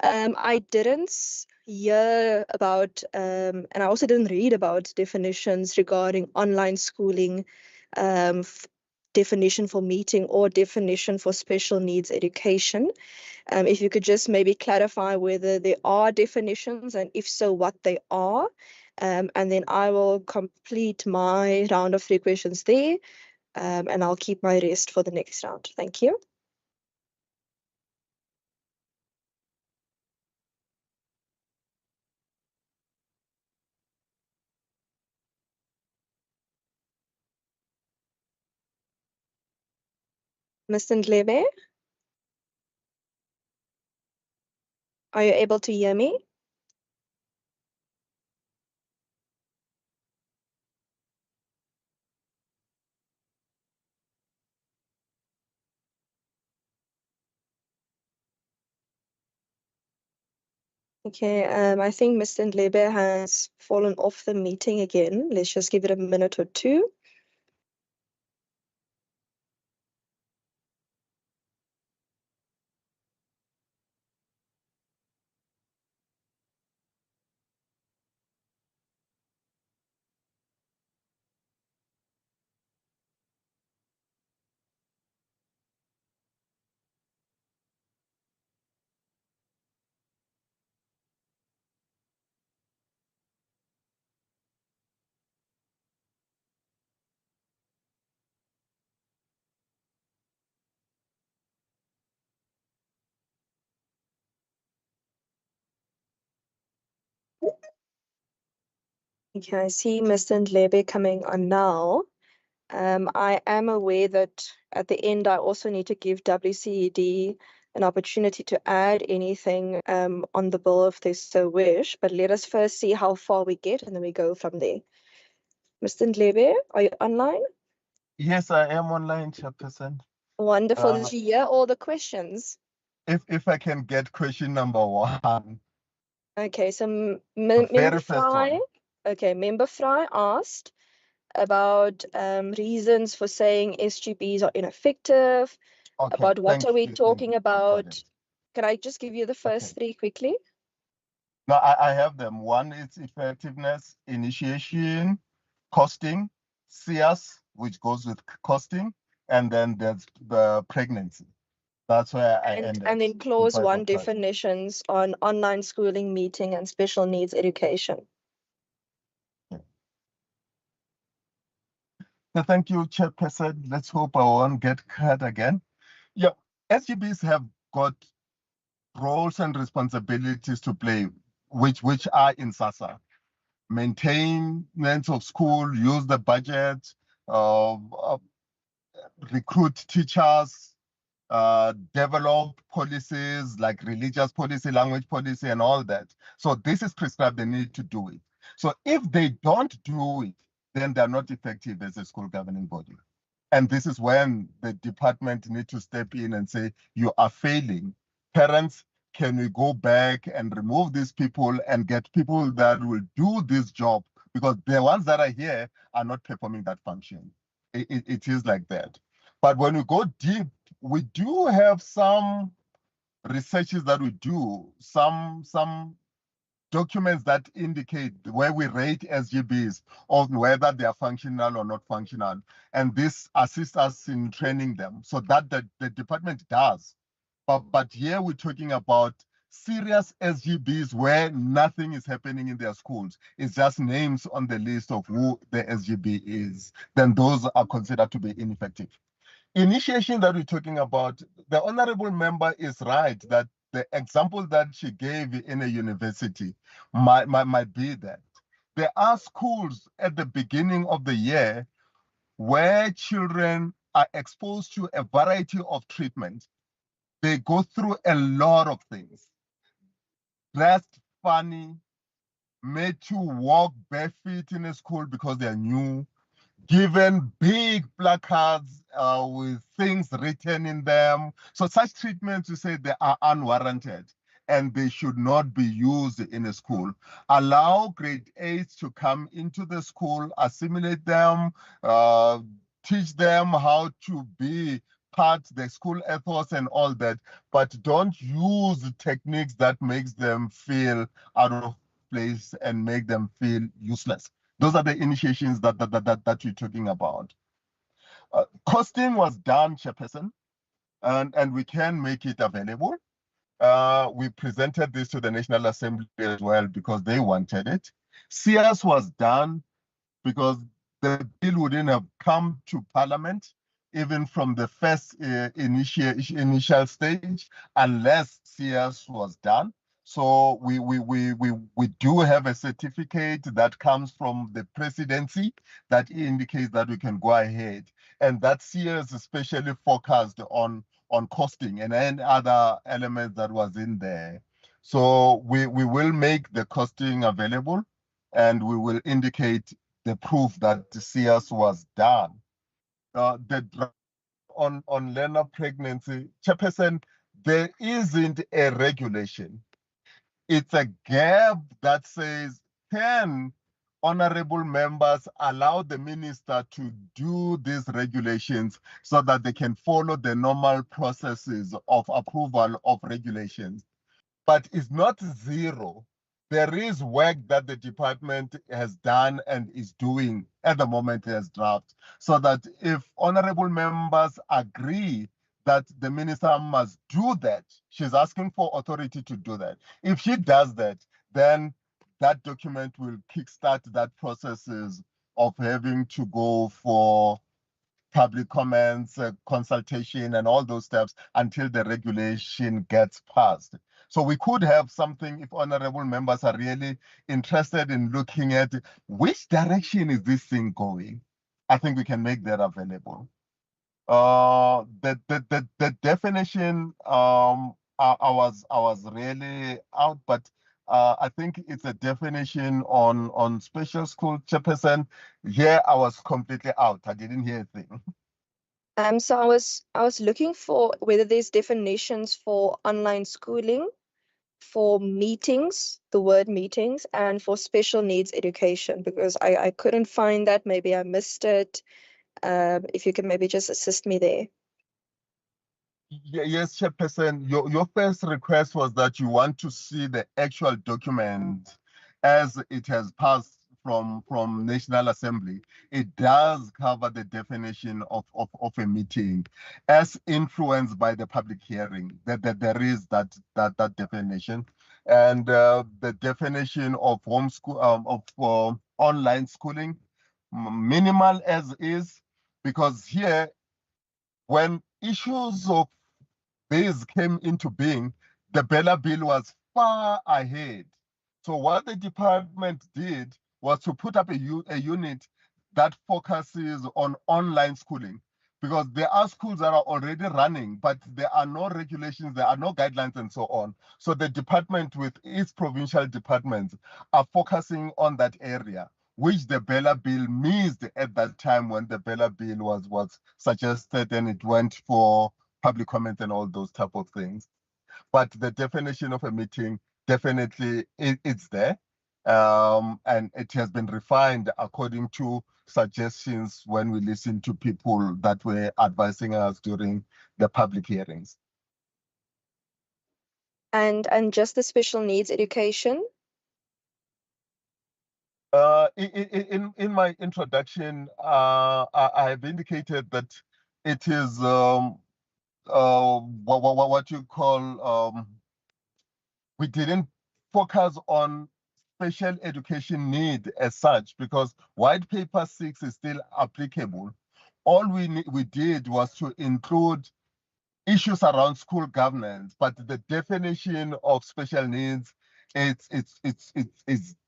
I didn't hear about, and I also didn't read about definitions regarding online schooling, definition for meeting or definition for special needs education. If you could just maybe clarify whether there are definitions and if so, what they are. And then I will complete my round of 3 questions there, and I'll keep my rest for the next round. Thank you. Mr. Ndlebe, are you able to hear me? Okay, I think Mr. Ndlebe has fallen off the meeting again. Let's just give it a minute or two. Okay, I see Mr. Ndlebe coming on now. I am aware that at the end, I also need to give WCED an opportunity to add anything on the bill if they so wish, but let us first see how far we get and then we go from there. Mr. Ndlebe, are you online? Yes, I am online, Chairperson. Wonderful. Did you hear all the questions? If I can get question number 1. Okay, so very Member first one. Fry. Okay, Member Fry asked about reasons for saying SGBs are ineffective. Okay, About what thank are we you, talking I've got about? it. Can I just give you the first three quickly? No, I have them. One is effectiveness, initiation, costing, CS, which goes with costing, and then there's the pregnancy. That's where I ended. And then clause before I one, got cut. definitions on online schooling, meeting, and special needs education. So thank you, Chairperson. Let's hope I won't get cut again. Yeah, SGBs have got roles and responsibilities to play, which are in SASSA. Maintenance of school, use the budget, recruit teachers, develop policies like religious policy, language policy, and all that. So this is prescribed, they need to do it. So if they don't do it, then they're not effective as a school governing body. And this is when the department need to step in and say, you are failing. Parents, can we go back and remove these people and get people that will do this job? Because the ones that are here are not performing that function. It is like that. But when we go deep, we do have some researches that we do, some documents that indicate where we rate SGBs on whether they are functional or not functional. And this assists us in training them. So that the department does. But here we're talking about serious SGBs where nothing is happening in their schools. It's just names on the list of who the SGB is. Then those are considered to be ineffective. Initiation that we're talking about, the honorable member is right that the example that she gave in a university might be that. There are schools at the beginning of the year where children are exposed to a variety of treatments. They go through a lot of things. Dressed funny, made to walk barefoot in a school because they're new, given big placards with things written in them. So such treatments, we say they are unwarranted and they should not be used in a school. Allow grade 8s to come into the school, assimilate them, teach them how to be part the school ethos and all that, but don't use techniques that makes them feel out of place and make them feel useless. Those are the initiations that we're talking about. Costing was done, Chairperson, and we can make it available. We presented this to the National Assembly as well because they wanted it. CS was done because the bill wouldn't have come to Parliament even from the first initial stage unless CS was done. So we do have a certificate that comes from the presidency that indicates that we can go ahead. And that CS especially focused on costing and any other elements that was in there. So we will make the costing available and we will indicate the proof that the CS was done. The draft on learner pregnancy, Chairperson, there isn't a regulation. It's a gap that says, can honorable members allow the minister to do these regulations so that they can follow the normal processes of approval of regulations? But it's not zero. There is work that the department has done and is doing at the moment as draft, so that if honorable members agree that the minister must do that, she's asking for authority to do that. If she does that, then that document will kickstart that processes of having to go for public comments, consultation, and all those steps until the regulation gets passed. So we could have something if honorable members are really interested in looking at which direction is this thing going. I think we can make that available. The definition, I was really out, but I think it's a definition on special school, Chairperson. Here I was completely out. I didn't hear a thing. So I was looking for whether there's definitions for online schooling, for meetings, the word meetings, and for special needs education, because I couldn't find that. Maybe I missed it. If you can maybe just assist me there. Yes, Chairperson, your first request was that you want to see the actual document as it has passed from National Assembly. It does cover the definition of a meeting as influenced by the public hearing. That there is that definition, and the definition of online schooling, minimal as is, because here when issues of this came into being, the Bella Bill was far ahead. So what the department did was to put up a unit that focuses on online schooling, because there are schools that are already running, but there are no regulations, there are no guidelines and so on. So the department with its provincial departments are focusing on that area, which the Bella Bill missed at that time when the Bella Bill was suggested and it went for public comment and all those type of things. But the definition of a meeting, definitely it's there. And it has been refined according to suggestions when we listen to people that were advising us during the public hearings. And just the special needs education? In my introduction, I have indicated that it is what you call, we didn't focus on special education need as such, because white paper 6 is still applicable. All we did was to include issues around school governance, but the definition of special needs, it's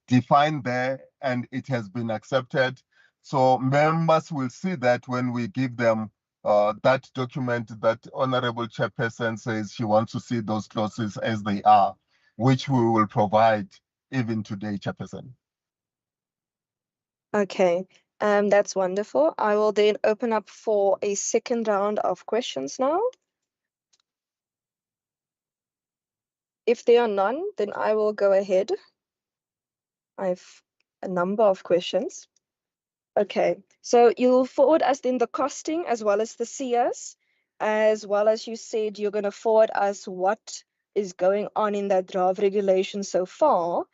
defined there and it has been accepted. So members will see that when we give them that document that Honorable Chairperson says she wants to see those clauses as they are, which we will provide even today, Chairperson. Okay, that's wonderful. I will then open up for a second round of questions now. If there are none, then I will go ahead. I have a number of questions. Okay, so you'll forward us then the costing as well as the CS, as well as you said you're going to forward us what is going on in that draft regulation so far,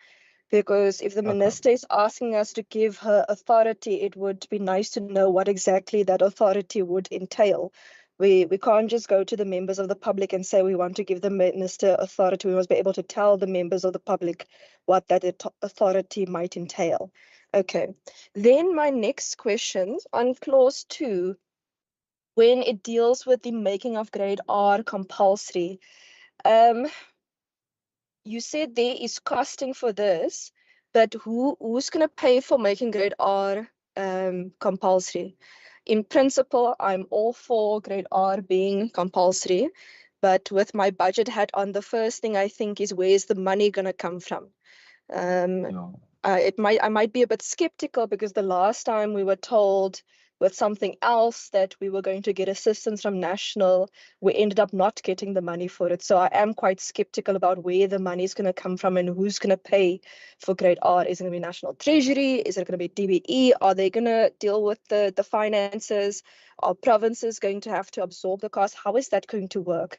because if the minister is asking us to give her authority, it would be nice to know what exactly that authority would entail. We can't just go to the members of the public and say we want to give the minister authority. We must be able to tell the members of the public what that authority might entail. Okay, then my next question on clause 2, when it deals with the making of grade R compulsory. You said there is costing for this, but who's going to pay for making grade R compulsory? In principle, I'm all for grade R being compulsory, but with my budget hat on, the first thing I think is where's the money going to come from? I might be a bit skeptical, because the last time we were told with something else that we were going to get assistance from National, we ended up not getting the money for it. So I am quite skeptical about where the money is going to come from and who's going to pay for grade R. Is it going to be National Treasury? Is it going to be DBE? Are they going to deal with the finances? Are provinces going to have to absorb the cost? How is that going to work?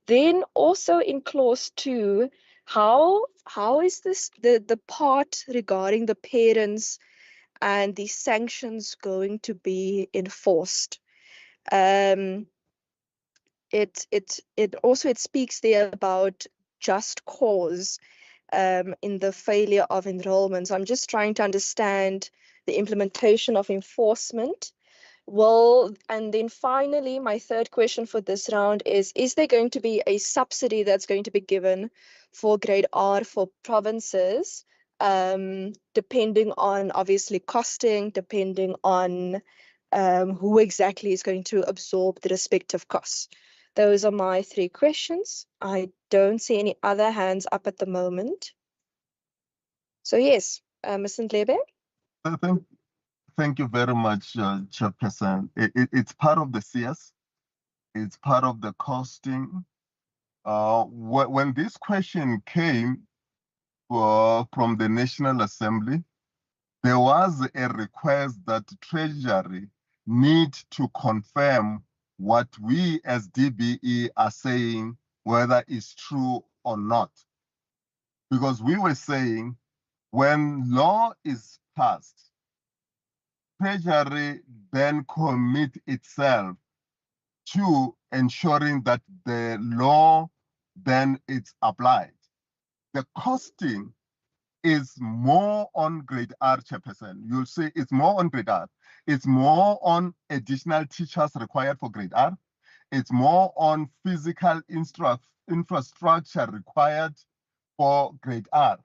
Then also in clause 2, how is this the part regarding the parents and the sanctions going to be enforced? It speaks there about just cause in the failure of enrollment. So I'm just trying to understand the implementation of enforcement. Well, and then finally, my third question for this round is there going to be a subsidy that's going to be given for grade R for provinces, depending on obviously costing, depending on who exactly is going to absorb the respective costs? Those are my 3 questions. I don't see any other hands up at the moment. So yes, Ms. Ndlebe? Thank you very much, Chairperson. It's part of the CS. It's part of the costing. When this question came from the National Assembly, there was a request that Treasury need to confirm what we as DBE are saying, whether it's true or not. Because we were saying when law is passed, Treasury then commit itself to ensuring that the law then is applied. The costing is more on grade R, Chairperson. You'll see it's more on grade R. It's more on additional teachers required for grade R. It's more on physical infrastructure required for grade R.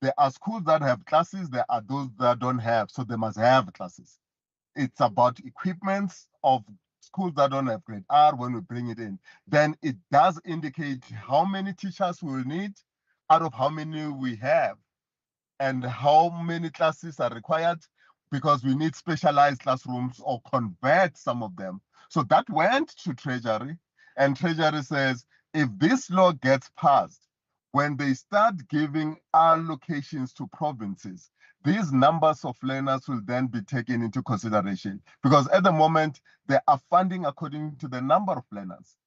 There are schools that have classes, there are those that don't have, so they must have classes. It's about equipments of schools that don't have grade R when we bring it in. Then it does indicate how many teachers we will need out of how many we have and how many classes are required because we need specialized classrooms or convert some of them. So that went to Treasury, and Treasury says, if this law gets passed, when they start giving allocations to provinces, these numbers of learners will then be taken into consideration because at the moment, they are funding according to the number of learners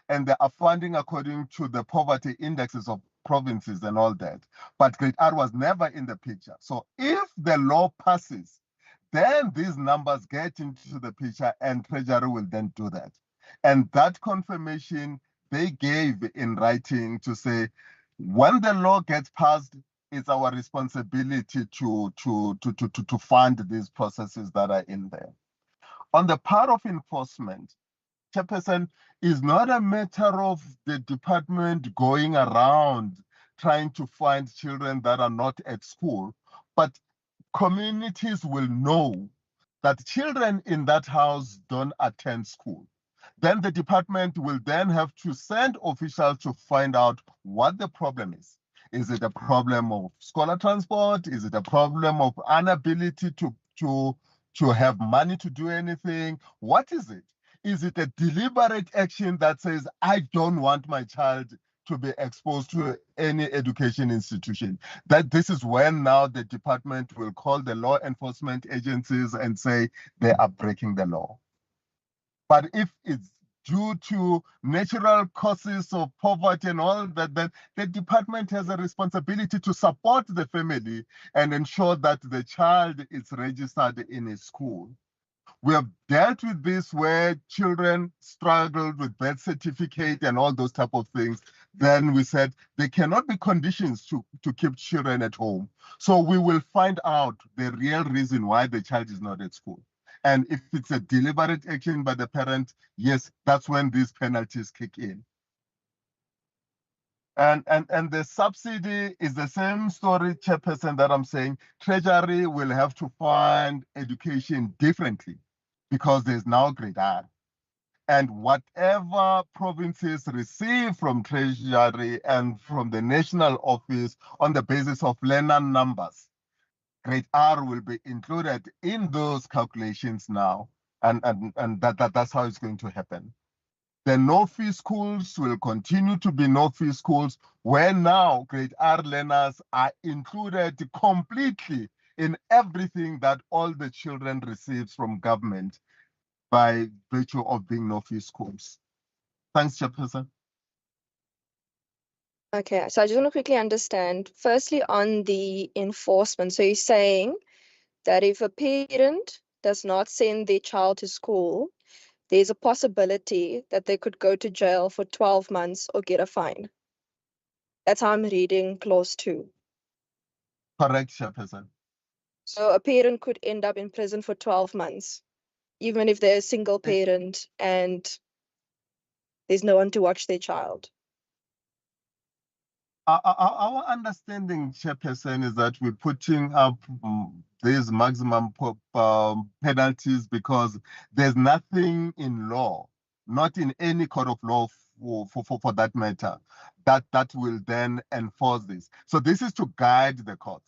and they are funding according to the poverty indexes of provinces and all that. But grade R was never in the picture. So if the law passes, then these numbers get into the picture and Treasury will then do that. And that confirmation they gave in writing to say, when the law gets passed, it's our responsibility to fund these processes that are in there. On the part of enforcement, Chairperson, is not a matter of the department going around trying to find children that are not at school, but communities will know that children in that house don't attend school. Then the department will then have to send officials to find out what the problem is. Is it a problem of scholar transport? Is it a problem of inability to have money to do anything? What is it? Is it a deliberate action that says, I don't want my child to be exposed to any education institution? That this is when now the department will call the law enforcement agencies and say they are breaking the law. But if it's due to natural causes of poverty and all that, then the department has a responsibility to support the family and ensure that the child is registered in a school. We have dealt with this where children struggled with birth certificate and all those type of things. Then we said there cannot be conditions to keep children at home. So we will find out the real reason why the child is not at school. And if it's a deliberate action by the parent, yes, that's when these penalties kick in. And the subsidy is the same story, Chairperson, that I'm saying. Treasury will have to fund education differently because there's now grade R. And whatever provinces receive from Treasury and from the national office on the basis of learner numbers, grade R will be included in those calculations now. And that's how it's going to happen. The no-fee schools will continue to be no-fee schools where now grade R learners are included completely in everything that all the children receives from government by virtue of being no-fee schools. Thanks, Chairperson. Okay, so I just want to quickly understand, firstly, on the enforcement. So you're saying that if a parent does not send their child to school, there's a possibility that they could go to jail for 12 months or get a fine. That's how I'm reading clause 2. Correct, Chairperson. So a parent could end up in prison for 12 months, even if they're a single parent and there's no one to watch their child. Our understanding, Chairperson, is that we're putting up these maximum penalties because there's nothing in law, not in any court of law for that matter, that will then enforce this. So this is to guide the courts.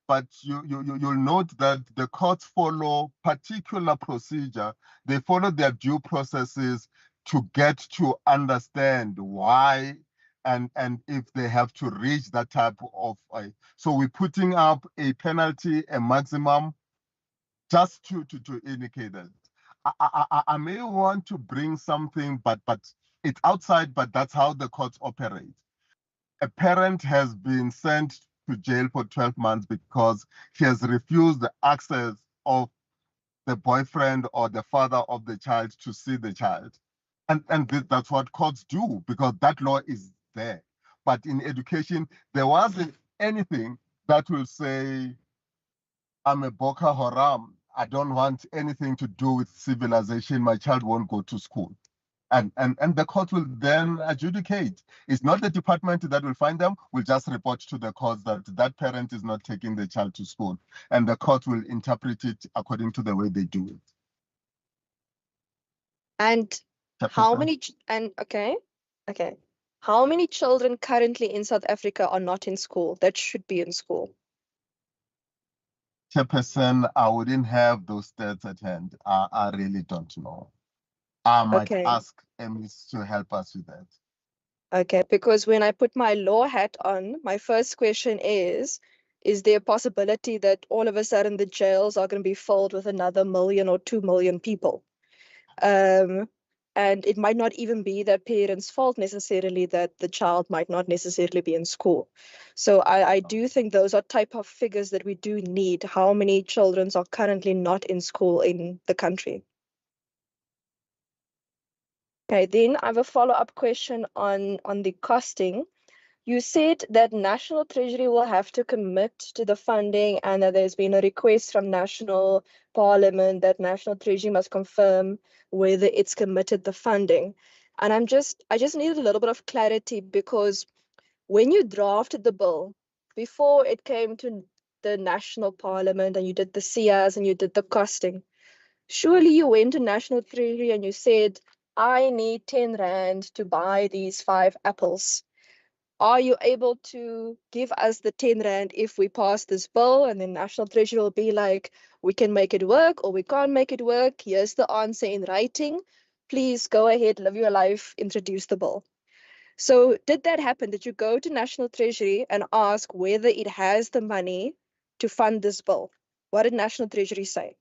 But you'll note that the courts follow particular procedure. They follow their due processes to get to understand why and if they have to reach that type of, so we're putting up a penalty, a maximum, just to indicate that. I may want to bring something, but it's outside, but that's how the courts operate. A parent has been sent to jail for 12 months because he has refused the access of the boyfriend or the father of the child to see the child. And that's what courts do, because that law is there. But in education, there wasn't anything that will say, I'm a Boko Haram, I don't want anything to do with civilization, my child won't go to school. And the court will then adjudicate. It's not the department that will find them, will just report to the court that that parent is not taking the child to school. And the court will interpret it according to the way they do it. And how many, okay. How many children currently in South Africa are not in school that should be in school? Chairperson, I wouldn't have those stats at hand. I really don't know. I might ask Emis to help us with that. Okay, because when I put my law hat on, my first question is there a possibility that all of a sudden the jails are going to be filled with another 1 million or 2 million people? And it might not even be that parents' fault necessarily that the child might not necessarily be in school. So I do think those are type of figures that we do need. How many children are currently not in school in the country? Okay, then I have a follow-up question on the costing. You said that National Treasury will have to commit to the funding and that there's been a request from National Parliament that National Treasury must confirm whether it's committed the funding. And I just needed a little bit of clarity, because when you drafted the bill, before it came to the National Parliament and you did the CIAs and you did the costing, surely you went to National Treasury and you said, I need 10 Rand to buy these 5 apples. Are you able to give us the 10 Rand if we pass this bill? And then National Treasury will be like, we can make it work or we can't make it work. Here's the answer in writing. Please go ahead, live your life, introduce the bill. So did that happen? Did you go to National Treasury and ask whether it has the money to fund this bill? What did National Treasury say?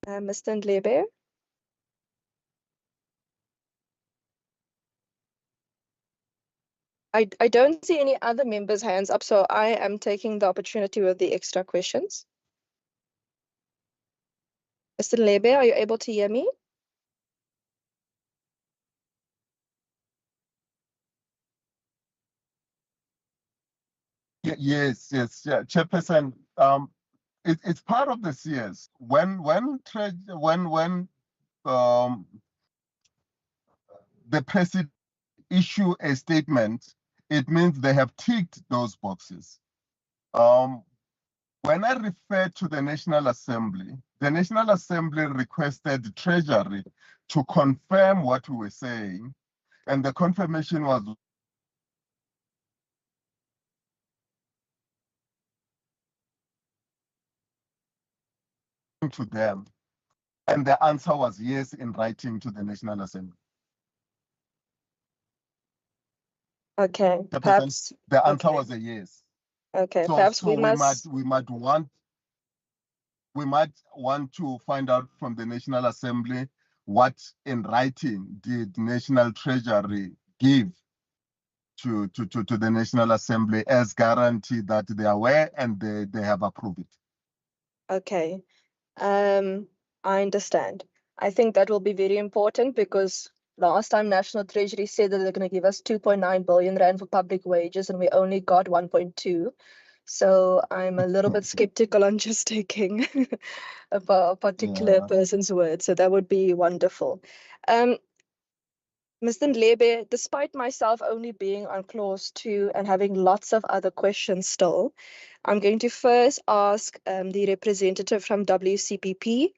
Mr. Ndlebe? I don't see any other members' hands up, so I am taking the opportunity with the extra questions. Mr. Ndlebe, are you able to hear me? Yes, Chairperson. It's part of the CS. When the president issue a statement, it means they have ticked those boxes. When I refer to the National Assembly requested the Treasury to confirm what we were saying, and the confirmation was to them. And the answer was yes in writing to the National Assembly. Okay, perhaps the answer was a yes. Okay, so, perhaps so we might want to find out from the National Assembly what in writing did National Treasury give to the National Assembly as guarantee that they are aware and they have approved it. Okay, I understand. I think that will be very important, because last time National Treasury said that they're going to give us 2.9 billion Rand for public wages and we only got 1.2. So I'm a little bit skeptical on just taking a particular person's word. So that would be wonderful. Mr. Ndlebe, despite myself only being on clause 2 and having lots of other questions still, I'm going to first ask the representative from WCPP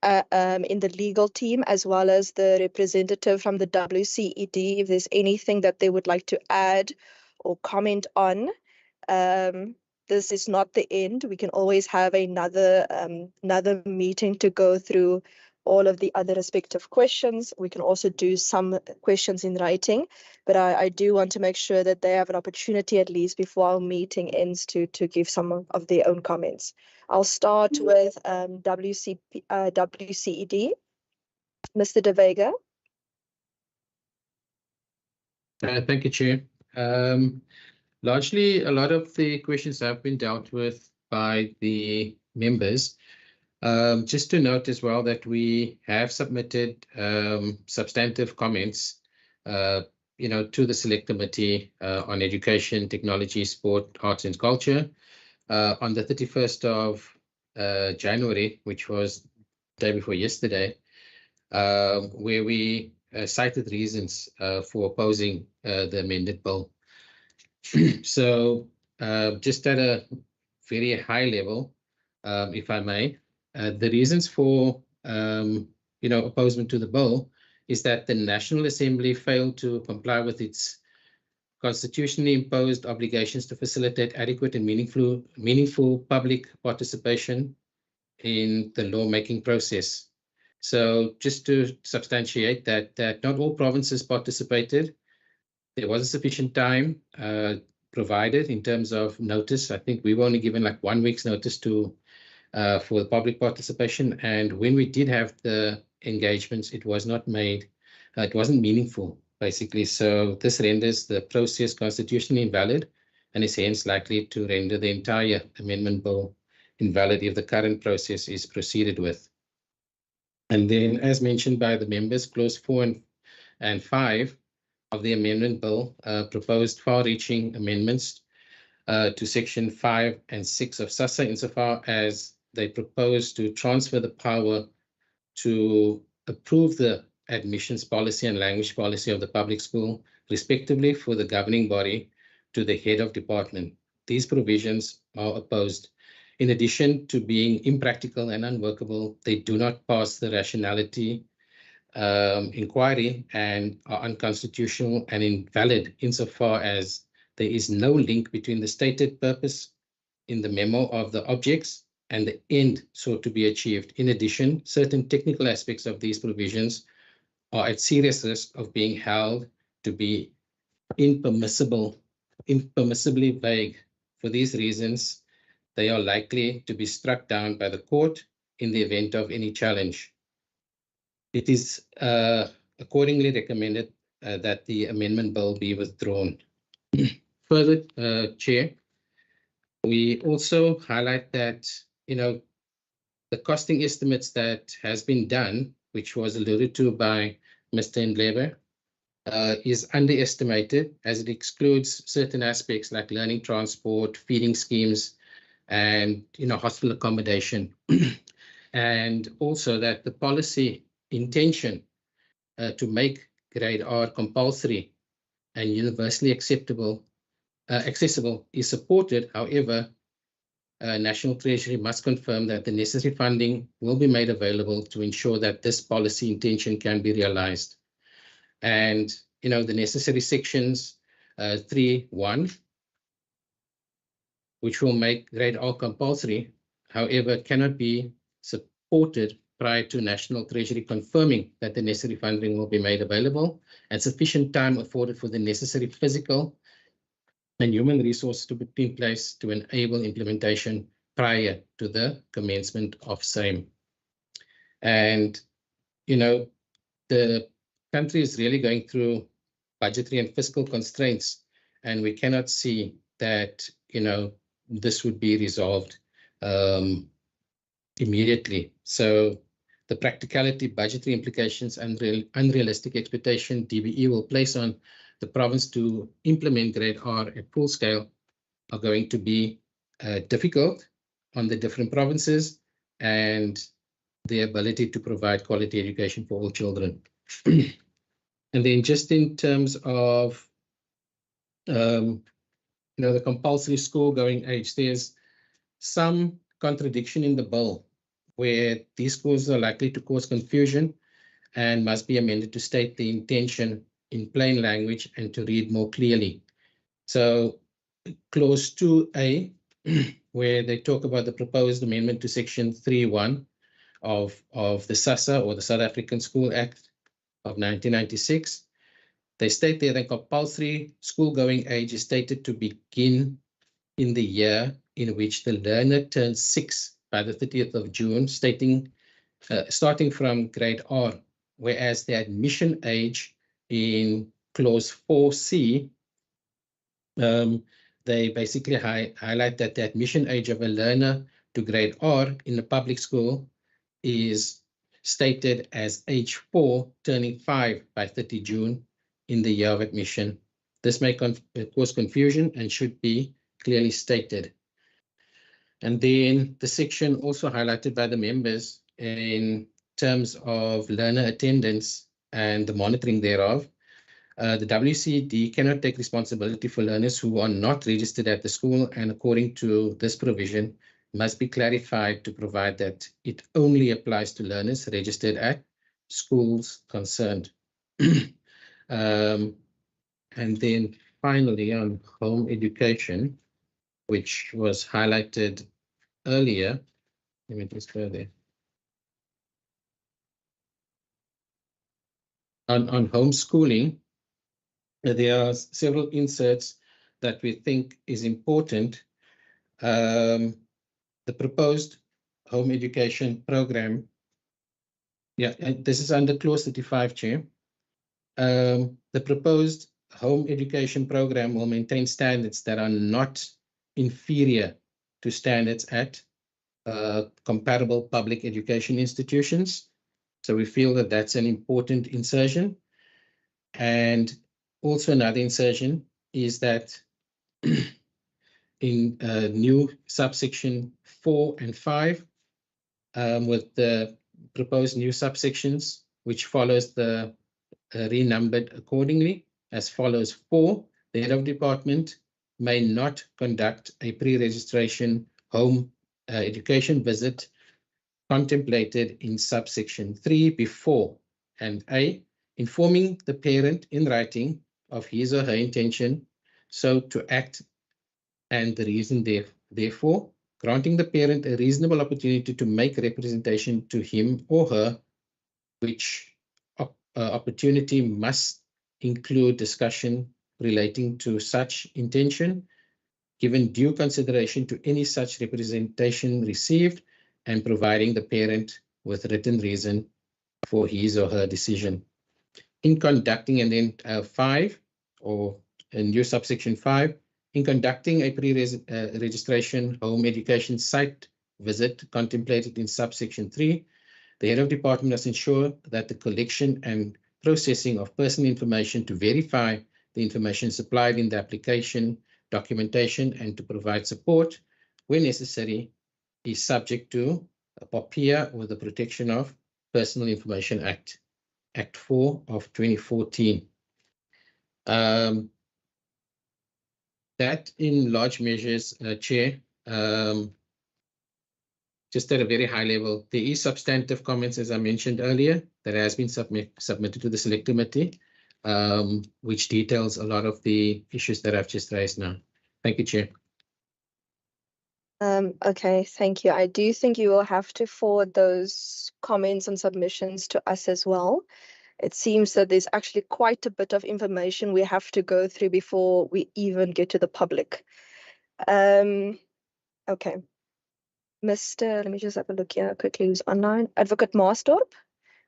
in the legal team, as well as the representative from the WCED, if there's anything that they would like to add or comment on. This is not the end. We can always have another meeting to go through all of the other respective questions. We can also do some questions in writing, but I do want to make sure that they have an opportunity at least before our meeting ends to give some of their own comments. I'll start with WCED. Mr. De Vega. Thank you, Chair. Largely, a lot of the questions have been dealt with by the members. Just to note as well that we have submitted substantive comments, to the Select Committee on Education, Technology, Sport, Arts and Culture on the 31st of January, which was the day before yesterday, where we cited reasons for opposing the amended bill. So just at a very high level, if I may, the reasons for opposement to the bill is that the National Assembly failed to comply with its constitutionally imposed obligations to facilitate adequate and meaningful public participation in the lawmaking process. So just to substantiate that not all provinces participated. There wasn't sufficient time provided in terms of notice. I think we were only given like 1 week's notice for the public participation. And when we did have the engagements, it was not made, it wasn't meaningful, basically. So this renders the process constitutionally invalid and is hence likely to render the entire amendment bill invalid if the current process is proceeded with. And then, as mentioned by the members, clause 4 and 5 of the amendment bill proposed far-reaching amendments to section 5 and 6 of SASSA insofar as they propose to transfer the power to approve the admissions policy and language policy of the public school, respectively, for the governing body to the head of department. These provisions are opposed. In addition to being impractical and unworkable, they do not pass the rationality inquiry and are unconstitutional and invalid insofar as there is no link between the stated purpose in the memo of the objects and the end sought to be achieved. In addition, certain technical aspects of these provisions are at serious risk of being held to be impermissibly vague. For these reasons, they are likely to be struck down by the court in the event of any challenge. It is accordingly recommended that the amendment bill be withdrawn. Further, Chair, we also highlight that, the costing estimates that has been done, which was alluded to by Mr. Ndlebe, is underestimated as it excludes certain aspects like learning transport, feeding schemes, and hospital accommodation. And also that the policy intention to make grade R compulsory and universally accessible is supported. However, National Treasury must confirm that the necessary funding will be made available to ensure that this policy intention can be realized. And, the necessary sections 3.1, which will make grade R compulsory, however, cannot be supported prior to National Treasury confirming that the necessary funding will be made available and sufficient time afforded for the necessary physical and human resources to be in place to enable implementation prior to the commencement of same. And, the country is really going through budgetary and fiscal constraints, and we cannot see that, this would be resolved immediately. So the practicality, budgetary implications, and unrealistic expectation DBE will place on the province to implement grade R at full scale are going to be difficult on the different provinces and the ability to provide quality education for all children. And then just in terms of the compulsory school going age, there's some contradiction in the bill where these schools are likely to cause confusion and must be amended to state the intention in plain language and to read more clearly. So clause 2A, where they talk about the proposed amendment to section 3.1 of the SASSA, or the South African School Act of 1996. They state there that compulsory school-going age is stated to begin in the year in which the learner turns 6 by the 30th of June, stating starting from grade R, whereas the admission age in clause 4C, they basically highlight that the admission age of a learner to grade R in a public school is stated as age 4 turning 5 by 30 June in the year of admission. This may cause confusion and should be clearly stated. And then the section also highlighted by the members in terms of learner attendance and the monitoring thereof. The WCD cannot take responsibility for learners who are not registered at the school, and according to this provision, must be clarified to provide that it only applies to learners registered at schools concerned. And then finally on home education, which was highlighted earlier, let me just go there. On homeschooling, there are several inserts that we think is important. The proposed home education program, and this is under clause 35, Chair. The proposed home education program will maintain standards that are not inferior to standards at comparable public education institutions. So we feel that that's an important insertion. And also another insertion is that in new subsection 4 and 5, with the proposed new subsections, which follows the renumbered accordingly, as follows: 4, the head of department may not conduct a pre-registration home education visit contemplated in subsection 3 before, and A, informing the parent in writing of his or her intention so to act and the reason therefore, granting the parent a reasonable opportunity to make representation to him or her, which opportunity must include discussion relating to such intention, given due consideration to any such representation received, and providing the parent with written reason for his or her decision. In conducting, and then 5, or a new subsection 5, in conducting a pre-registration home education site visit contemplated in subsection 3, the head of department must ensure that the collection and processing of personal information to verify the information supplied in the application, documentation, and to provide support where necessary is subject to a POPIA, or the Protection of Personal Information Act, Act 4 of 2014. That in large measures, Chair, just at a very high level, there is substantive comments, as I mentioned earlier, that has been submitted to the Select Committee, which details a lot of the issues that I've just raised now. Thank you, Chair. Okay, thank you. I do think you will have to forward those comments and submissions to us as well. It seems that there's actually quite a bit of information we have to go through before we even get to the public. Okay. Let me just have a look here quickly who's online. Advocate Maasdorp,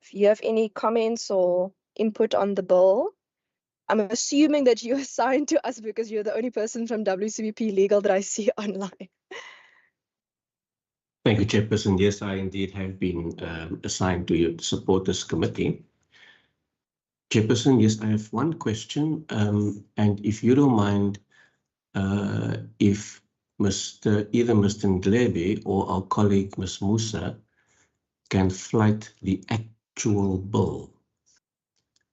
if you have any comments or input on the bill. I'm assuming that you are assigned to us because you're the only person from WCBP Legal that I see online. Thank you, Chairperson. Yes, I indeed have been assigned to support this committee. Chairperson, yes, I have one question, and if you don't mind, if either Mr. Ndlebe or our colleague, Ms. Musa, can flight the actual bill.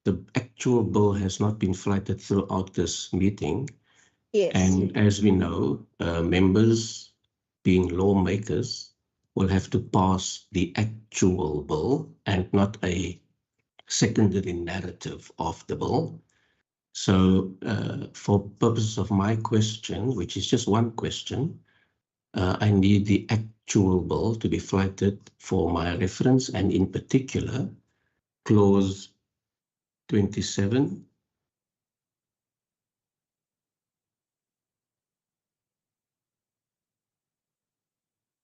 The actual bill has not been flighted throughout this meeting. Yes. And as we know, members, being lawmakers, will have to pass the actual bill and not a secondary narrative of the bill. So for purposes of my question, which is just one question, I need the actual bill to be flighted for my reference, and in particular, clause 27.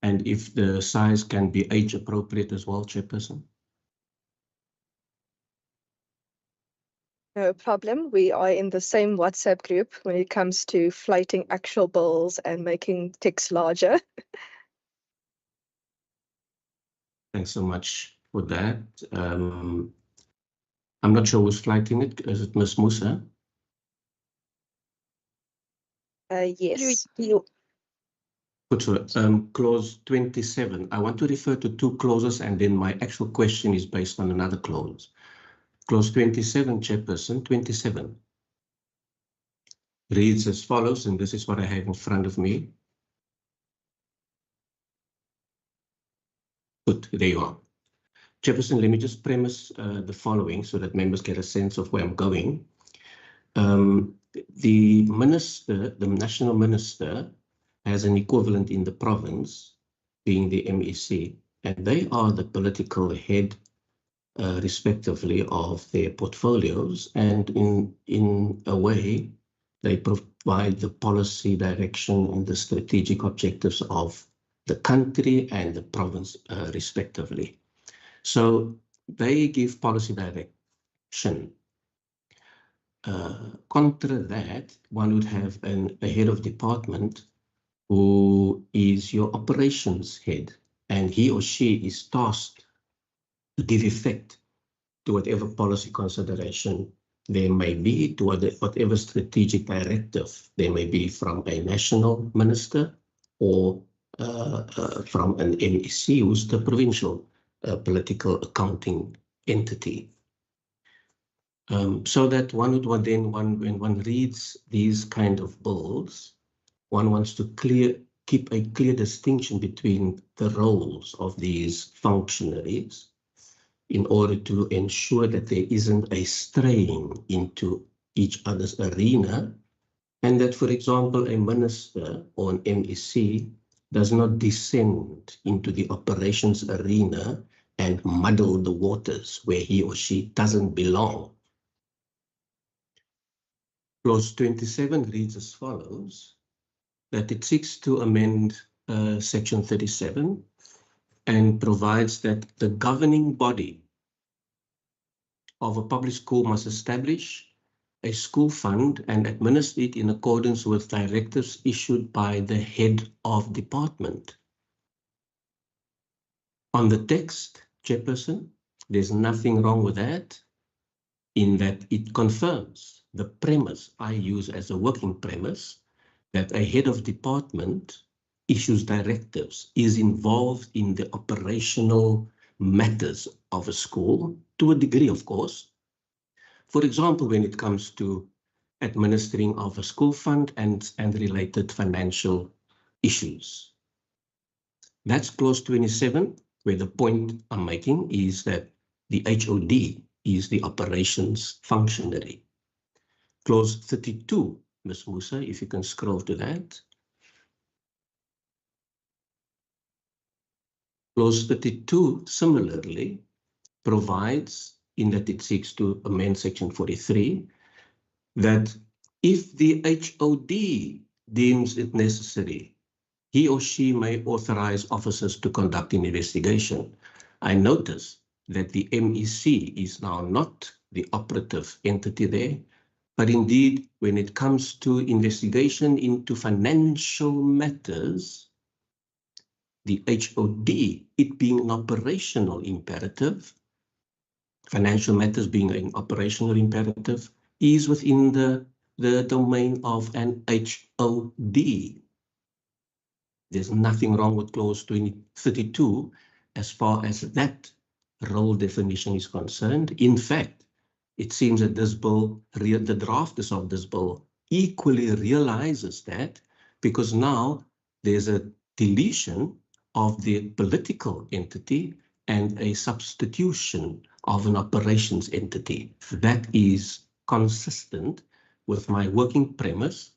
And if the size can be age appropriate as well, Chairperson. No problem. We are in the same WhatsApp group when it comes to flighting actual bills and making ticks larger. Thanks so much for that. I'm not sure who's flighting it. Is it Ms. Musa? Yes. Good, so, clause 27. I want to refer to two clauses, and then my actual question is based on another clause. Clause 27, Chairperson, 27 reads as follows, and this is what I have in front of me. Good, there you are. Chairperson, let me just premise the following so that members get a sense of where I'm going. The minister, the national minister, has an equivalent in the province, being the MEC, and they are the political head, respectively, of their portfolios, and in a way, they provide the policy direction and the strategic objectives of the country and the province, respectively. So they give policy direction. Contra that, one would have a head of department who is your operations head, and he or she is tasked to give effect to whatever policy consideration there may be, to whatever strategic directive there may be from a national minister or from an MEC, who's the provincial political accounting entity. So that one would then, when one reads these kind of bills, one wants to keep a clear distinction between the roles of these functionaries in order to ensure that there isn't a straying into each other's arena, and that, for example, a minister or an MEC does not descend into the operations arena and muddle the waters where he or she doesn't belong. Clause 27 reads as follows, that it seeks to amend Section 37 and provides that the governing body of a public school must establish a school fund and administer it in accordance with directives issued by the head of department. On the text, Chairperson, there's nothing wrong with that, in that it confirms the premise I use as a working premise, that a head of department issues directives, is involved in the operational matters of a school, to a degree, of course. For example, when it comes to administering of a school fund and related financial issues. That's clause 27, where the point I'm making is that the HOD is the operations functionary. Clause 32, Ms. Musa, if you can scroll to that. Clause 32 similarly provides, in that it seeks to amend Section 43, that if the HOD deems it necessary, he or she may authorize officers to conduct an investigation. I notice that the MEC is now not the operative entity there, but indeed, when it comes to investigation into financial matters, the HOD, it being an operational imperative, financial matters being an operational imperative, is within the domain of an HOD. There's nothing wrong with clause 32 as far as that role definition is concerned. In fact, it seems that this bill, the drafters of this bill, equally realizes that, because now there's a deletion of the political entity and a substitution of an operations entity. That is consistent with my working premise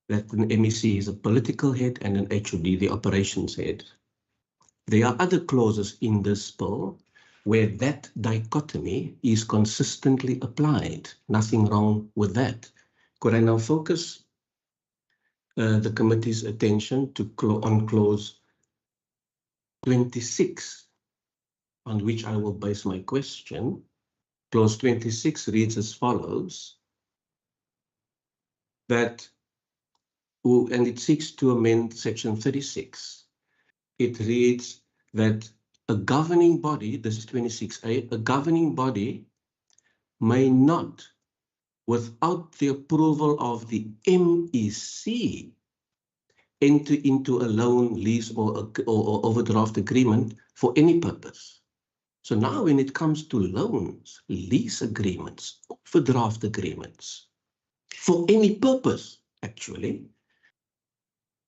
that an MEC is a political head and an HOD the operations head. There are other clauses in this bill where that dichotomy is consistently applied. Nothing wrong with that. Could I now focus the committee's attention to on clause 26, on which I will base my question. Clause 26 reads as follows, that, and it seeks to amend section 36. It reads that a governing body, this is 26A, a governing body may not, without the approval of the MEC, enter into a loan, lease, or overdraft agreement for any purpose. So now when it comes to loans, lease agreements, overdraft agreements, for any purpose, actually,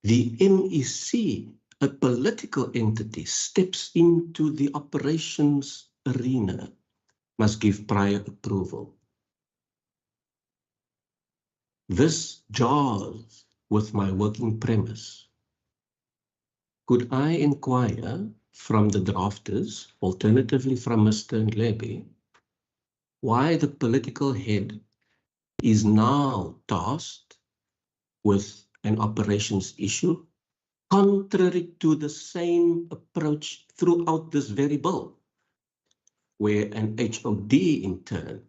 the MEC, a political entity, steps into the operations arena, must give prior approval. This jars with my working premise. Could I inquire from the drafters, alternatively from Mr. Ndlebe, why the political head is now tasked with an operations issue, contrary to the same approach throughout this very bill, where an HOD in turn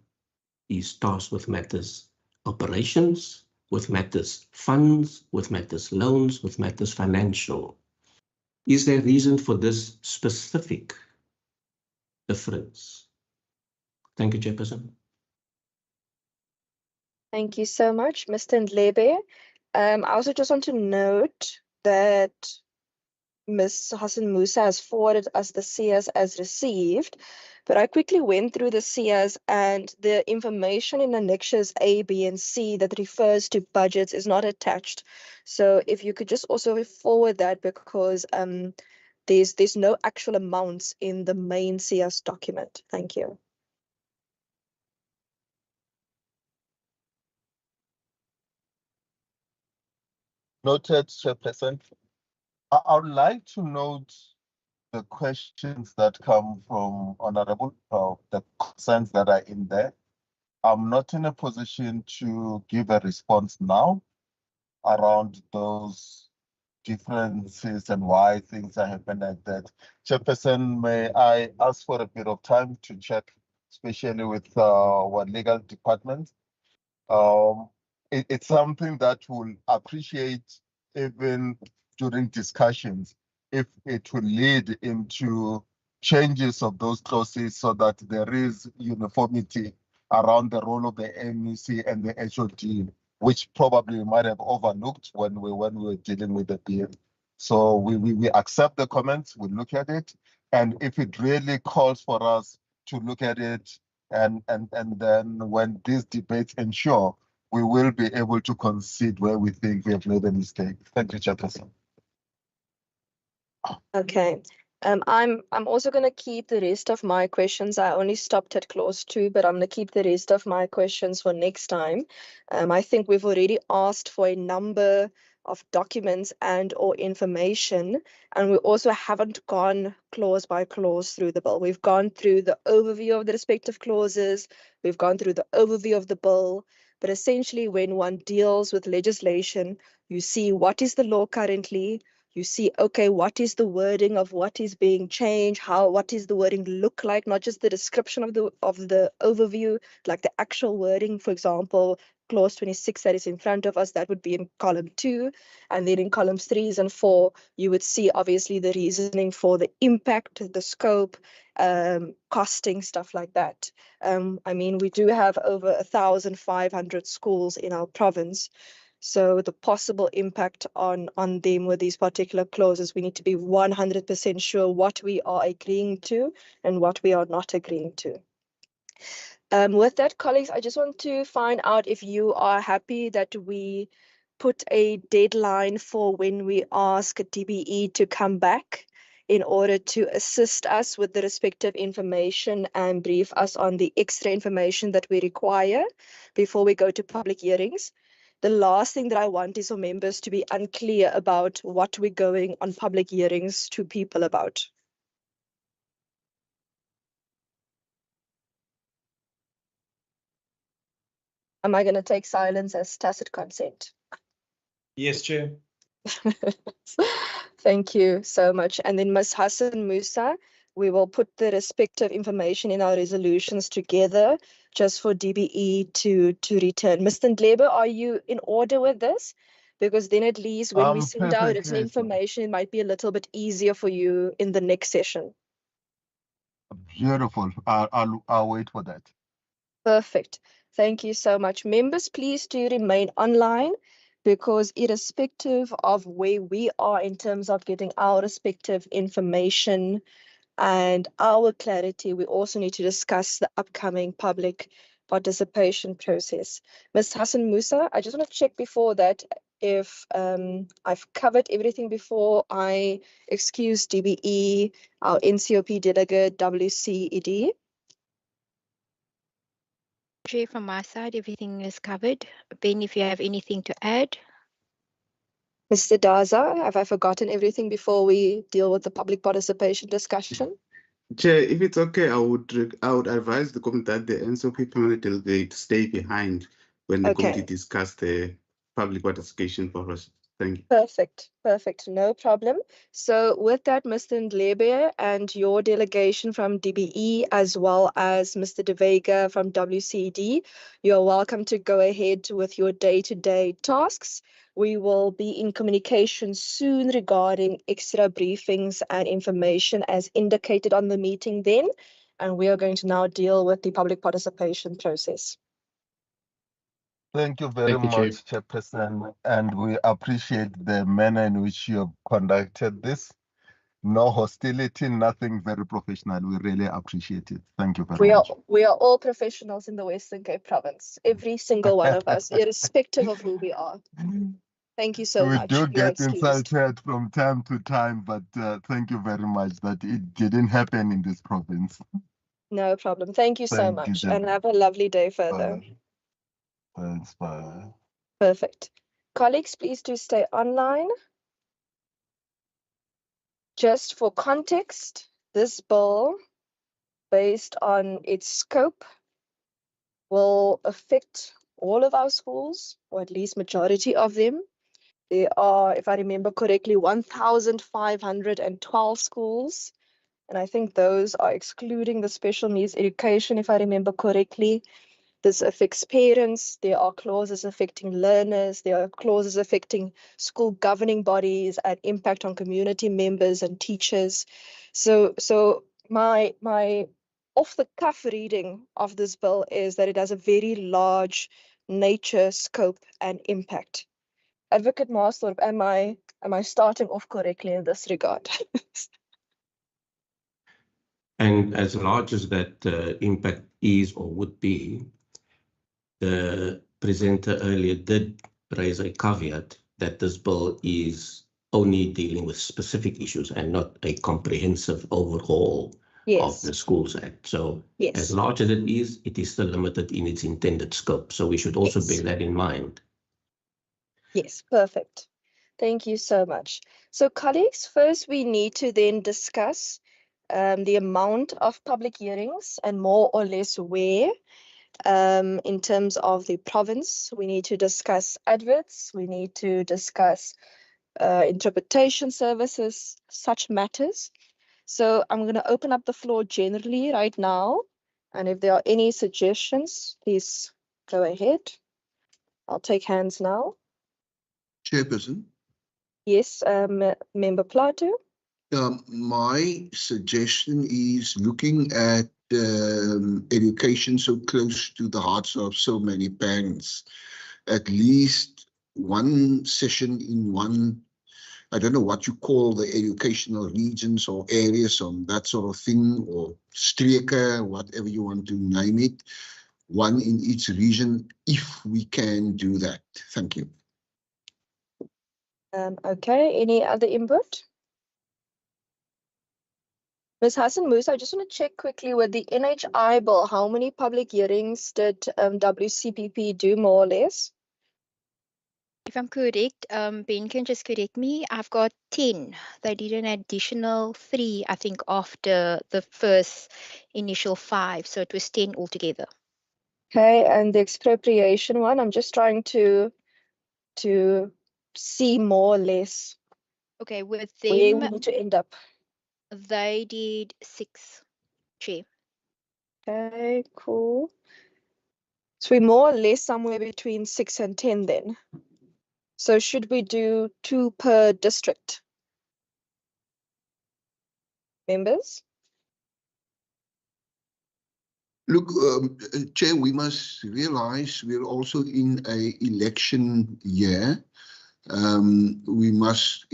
is tasked with matters operations, with matters funds, with matters loans, with matters financial. Is there reason for this specific difference? Thank you, Chairperson. Thank you so much, Mr. Ndlebe. I also just want to note that Ms. Hassan Musa has forwarded us the CS as received, but I quickly went through the CS and the information in annexures A, B, and C that refers to budgets is not attached. So if you could just also forward that, because there's no actual amounts in the main CS document. Thank you. Noted, Chairperson. I would like to note the questions that come from Honorable, the concerns that are in there. I'm not in a position to give a response now around those differences and why things are happening like that. Chairperson, may I ask for a bit of time to check, especially with our legal department? It's something that we'll appreciate even during discussions if it will lead into changes of those clauses so that there is uniformity around the role of the MEC and the HOD, which probably we might have overlooked when we were dealing with the bill. So we accept the comments, we look at it, and if it really calls for us to look at it, and then when these debates ensure, we will be able to concede where we think we have made a mistake. Thank you, Chairperson. Okay. I'm also going to keep the rest of my questions. I only stopped at clause 2, but I'm going to keep the rest of my questions for next time. I think we've already asked for a number of documents and or information, and we also haven't gone clause by clause through the bill. We've gone through the overview of the respective clauses, we've gone through the overview of the bill, but essentially when one deals with legislation, you see what is the law currently, you see, okay, what is the wording of what is being changed? What is the wording look like? Not just the description of the overview, like the actual wording. For example, clause 26 that is in front of us, that would be in column 2, and then in columns 3 and 4, you would see obviously the reasoning for the impact, the scope, costing, stuff like that. I mean, we do have over 1,500 schools in our province. So the possible impact on them with these particular clauses, we need to be 100% sure what we are agreeing to and what we are not agreeing to. With that, colleagues, I just want to find out if you are happy that we put a deadline for when we ask DBE to come back in order to assist us with the respective information and brief us on the extra information that we require before we go to public hearings. The last thing that I want is for members to be unclear about what we're going on public hearings to people about. Am I going to take silence as tacit consent? Yes, Chair. Thank you so much. And then Ms. Hassan Musa, we will put the respective information in our resolutions together just for DBE to return. Mr. Ndlebe, are you in order with this? Because then at least when we send out written Perfectly. information, it might be a little bit easier for you in the next session. Beautiful. I'll wait for that. Perfect. Thank you so much. Members, please do remain online because irrespective of where we are in terms of getting our respective information and our clarity, we also need to discuss the upcoming public participation process. Ms. Hassan Musa, I just want to check before that if I've covered everything before I excuse DBE, our NCOP delegate, WCED. Chair, from my side, everything is covered. Ben, if you have anything to add. Mr. Daza, have I forgotten everything before we deal with the public participation discussion? Chair, if it's okay, I would advise the committee that the NCOP permanent delegate stay behind when the committee discuss the public participation for us. Thank you. Perfect, perfect, no problem. So with that, Mr. Ndlebe and your delegation from DBE, as well as Mr. De Vega from WCD, you're welcome to go ahead with your day-to-day tasks. We will be in communication soon regarding extra briefings and information as indicated on the meeting then, and we are going to now deal with the public participation process. Thank you very much, Chairperson, and we appreciate the manner in which you have conducted this. No hostility, nothing, very professional. We really appreciate it. Thank you very much. We are all professionals in the Western Cape province, every single one of us, irrespective of who we are. Thank you so much. We do You're get excused. insulted from time to time, but thank you very much that it didn't happen in this province. No problem. Thank you so Thank much, you, and have a lovely day further. Thanks, bye. Perfect. Colleagues, please do stay online. Just for context, this bill, based on its scope, will affect all of our schools, or at least majority of them. There are, if I remember correctly, 1,512 schools, and I think those are excluding the special needs education, if I remember correctly. This affects parents, there are clauses affecting learners, there are clauses affecting school governing bodies and impact on community members and teachers. So my off-the-cuff reading of this bill is that it has a very large nature, scope, and impact. Advocate Marsthorpe, am I starting off correctly in this regard? And as large as that impact is or would be, the presenter earlier did raise a caveat that this bill is only dealing with specific issues and not a comprehensive overhaul of the Schools Act. So as large as it is still limited in its intended scope. So we should also bear that in mind. Yes, perfect. Thank you so much. So colleagues, first we need to then discuss the amount of public hearings and more or less where. In terms of the province, we need to discuss adverts, we need to discuss interpretation services, such matters. So I'm going to open up the floor generally right now. And if there are any suggestions, please go ahead. I'll take hands now. Chairperson. Yes, Member Plato. My suggestion is looking at education so close to the hearts of so many parents. At least one session in one, I don't know what you call the educational regions or areas on that sort of thing, or streke, whatever you want to name it, one in each region, if we can do that. Thank you. Okay, any other input? Ms. Hassan Musa, I just want to check quickly with the NHI bill, how many public hearings did WCPP do more or less? If I'm correct, Ben can just correct me. I've got 10. They did an additional 3, I think, after the first initial 5. So it was 10 altogether. Okay, and the expropriation one, I'm just trying to see more or less Okay, with where we them, need to end up. they did 6, Chair. Okay, cool. So we're more or less somewhere between 6 and 10 then. So should we do 2 per district? Members? Look, Chair, we must realize we're also in an election year. We must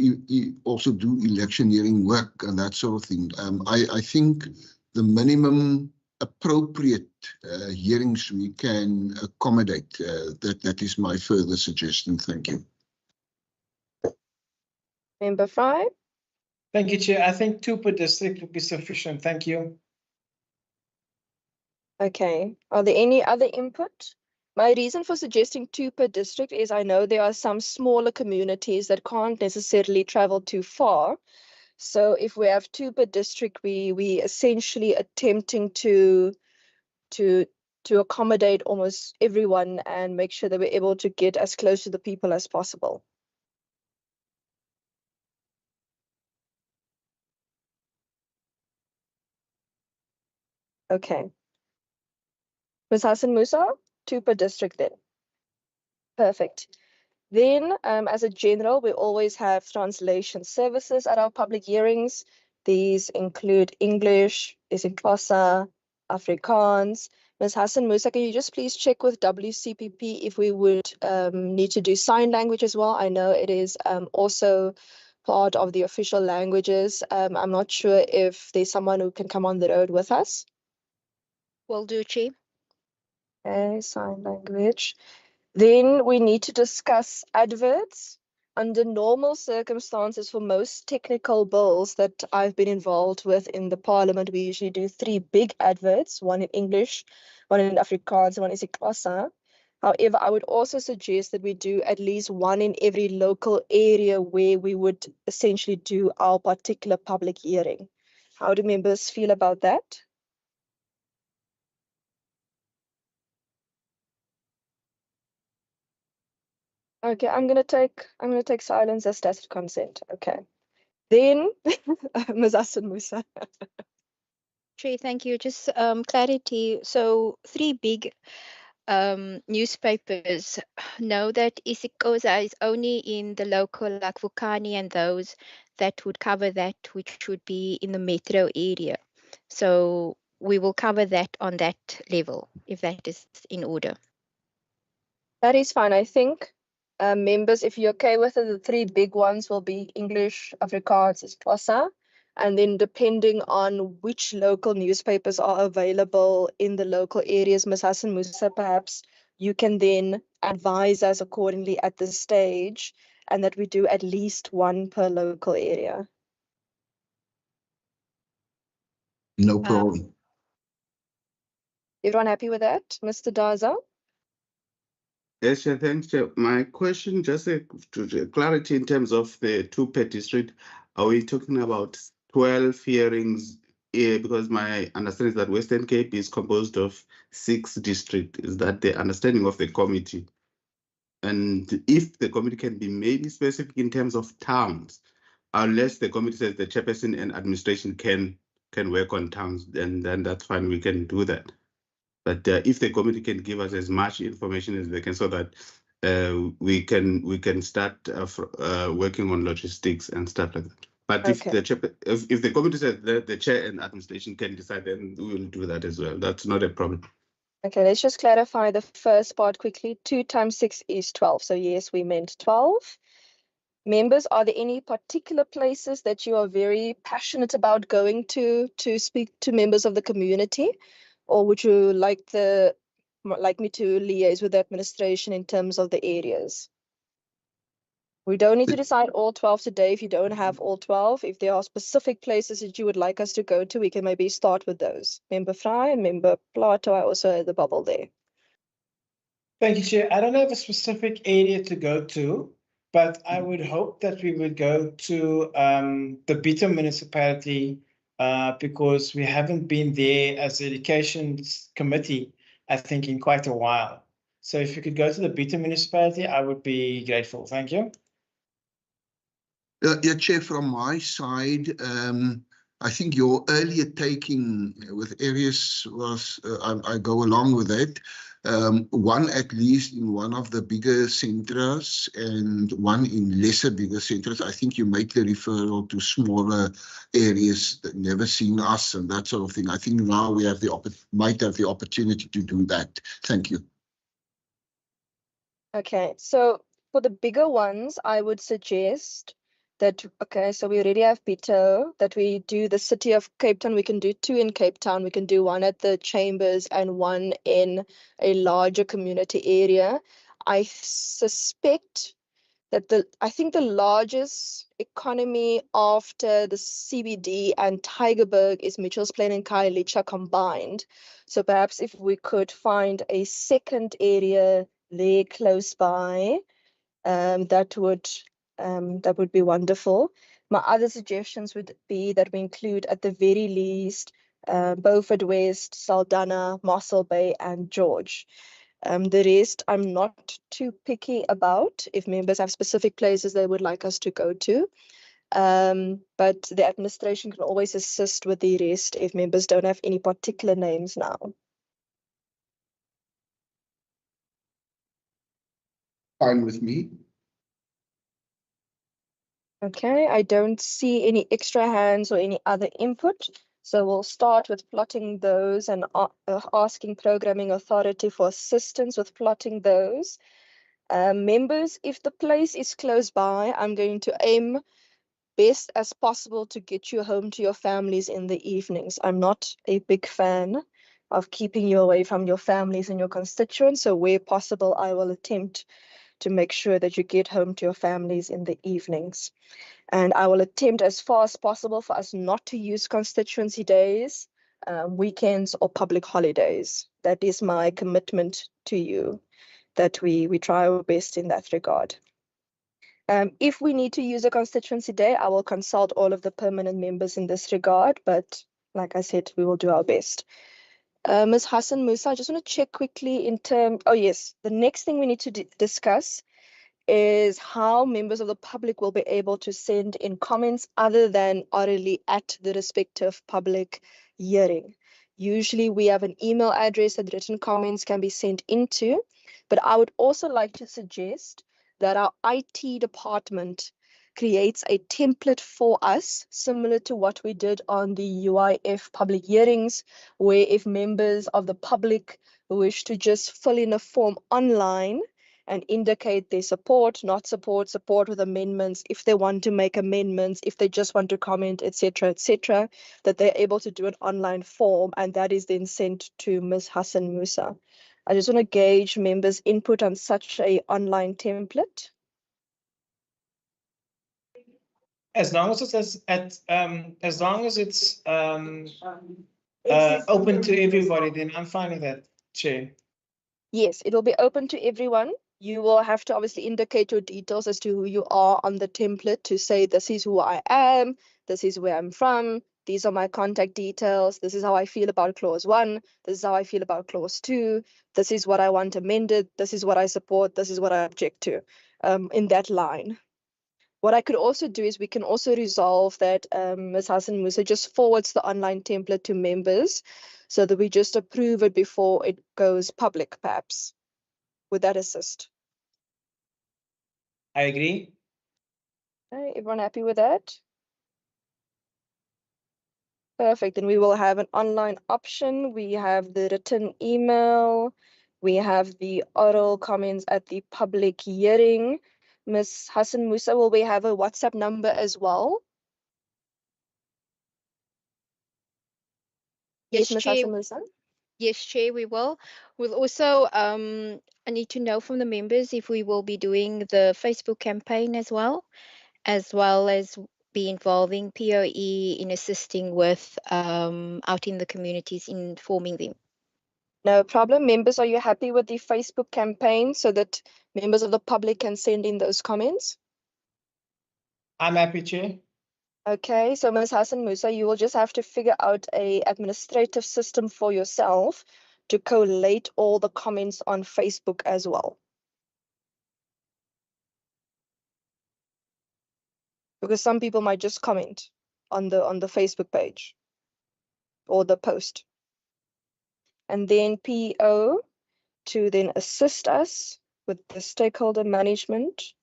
also do electioneering work and that sort of thing. I think the minimum appropriate hearings we can accommodate. That is my further suggestion. Thank you. Member Fry? Thank you, Chair. I think 2 per district would be sufficient. Thank you. Okay. Are there any other input? My reason for suggesting 2 per district is I know there are some smaller communities that can't necessarily travel too far. So if we have 2 per district, we essentially attempting to accommodate almost everyone and make sure that we're able to get as close to the people as possible. Okay. Ms. Hassan Musa, 2 per district then. Perfect. Then, as a general, we always have translation services at our public hearings. These include English, isiXhosa, Afrikaans. Ms. Hassan Musa, can you just please check with WCPP if we would need to do sign language as well? I know it is also part of the official languages. I'm not sure if there's someone who can come on the road with us. Will do, Chair. Okay, sign language. Then we need to discuss adverts. Under normal circumstances, for most technical bills that I've been involved with in the parliament, we usually do 3 big adverts, one in English, one in Afrikaans, and one in isiXhosa. However, I would also suggest that we do at least one in every local area where we would essentially do our particular public hearing. How do members feel about that? Okay, I'm gonna take silence as tacit consent. Okay. Then Ms. Hassan Musa. Chair, thank you. Just clarity. So 3 big newspapers know that isiXhosa is only in the local, like Vukani, and those that would cover that, which would be in the metro area. So we will cover that on that level, if that is in order. That is fine. I think members, if you're okay with it, the 3 big ones will be English, Afrikaans, isiXhosa. And then depending on which local newspapers are available in the local areas, Ms. Hassan Musa, perhaps you can then advise us accordingly at this stage, and that we do at least 1 per local area. No problem. Everyone happy with that? Mr. Daza? Yes, Chair, thanks, Chair. My question, just to clarity in terms of the 2 per district, are we talking about 12 hearings? Because my understanding is that Western Cape is composed of 6 districts. Is that the understanding of the committee? And if the committee can be maybe specific in terms of towns, unless the committee says the chairperson and administration can work on towns, then that's fine, we can do that. But if the committee can give us as much information as they can, so that we can start working on logistics and stuff like that. But if the committee says that the chair and administration can decide, then we will do that as well. That's not a problem. Okay, let's just clarify the first part quickly. 2 times 6 is 12. So yes, we meant 12. Members, are there any particular places that you are very passionate about going to speak to members of the community? Or would you like me to liaise with the administration in terms of the areas? We don't need to decide all 12 today if you don't have all 12. If there are specific places that you would like us to go to, we can maybe start with those. Member Fry and Member Plato, I also had the bubble there. Thank you, Chair. I don't have a specific area to go to, but I would hope that we would go to the Bito municipality because we haven't been there as the education committee I think, in quite a while. So if you could go to the Beta municipality, I would be grateful. Thank you. Yeah, Chair, from my side, I think your earlier taking with areas was, I go along with that. One at least in one of the bigger centres and one in lesser bigger centres. I think you make the referral to smaller areas that never seen us and that sort of thing. I think now we have might have the opportunity to do that. Thank you. Okay, so for the bigger ones, I would suggest that, okay, so we already have Pito, that we do the city of Cape Town. We can do 2 in Cape Town. We can do 1 at the chambers and 1 in a larger community area. I suspect that I think the largest economy after the CBD and Tygerberg is Mitchells Plain and Khayelitsha combined. So perhaps if we could find a second area there close by, that would be wonderful. My other suggestions would be that we include at the very least Beaufort West, Saldanha, Mossel Bay, and George. The rest I'm not too picky about. If members have specific places they would like us to go to, but the administration can always assist with the rest if members don't have any particular names now. Fine with me. Okay, I don't see any extra hands or any other input. So we'll start with plotting those and asking Programming Authority for assistance with plotting those. Members, if the place is close by, I'm going to aim best as possible to get you home to your families in the evenings. I'm not a big fan of keeping you away from your families and your constituents. So where possible, I will attempt to make sure that you get home to your families in the evenings. And I will attempt as far as possible for us not to use constituency days, weekends, or public holidays. That is my commitment to you, that we try our best in that regard. If we need to use a constituency day, I will consult all of the permanent members in this regard, but like I said, we will do our best. Ms. Hassan Musa, I just want to check quickly in terms, oh yes, the next thing we need to discuss is how members of the public will be able to send in comments other than orally at the respective public hearing. Usually we have an email address that written comments can be sent into, but I would also like to suggest that our IT department creates a template for us, similar to what we did on the UIF public hearings, where if members of the public wish to just fill in a form online and indicate their support, not support, support with amendments, if they want to make amendments, if they just want to comment, etc., that they're able to do an online form, and that is then sent to Ms. Hassan Musa. I just want to gauge members' input on such a online template. As long as it's open to everybody, then I'm fine with that, Chair. Yes, it will be open to everyone. You will have to obviously indicate your details as to who you are on the template to say, this is who I am, this is where I'm from, these are my contact details, this is how I feel about clause 1, this is how I feel about clause 2, this is what I want amended, this is what I support, this is what I object to, in that line. What I could also do is we can also resolve that Ms. Hassan Musa just forwards the online template to members so that we just approve it before it goes public, perhaps. Would that assist? I agree. Okay, everyone happy with that? Perfect. Then we will have an online option. We have the written email. We have the oral comments at the public hearing. Ms. Hassan Musa, will we have a WhatsApp number as well? Yes, Ms. Chair. Hassan Musa. Yes, Chair, we will. We'll also, I need to know from the members if we will be doing the Facebook campaign as well as be involving POE in assisting with out in the communities, informing them. No problem. Members, are you happy with the Facebook campaign so that members of the public can send in those comments? I'm happy, Chair. Okay, so Ms. Hassan Musa, you will just have to figure out a administrative system for yourself to collate all the comments on Facebook as well. Because some people might just comment on the Facebook page or the post. And then PO to then assist us with the stakeholder management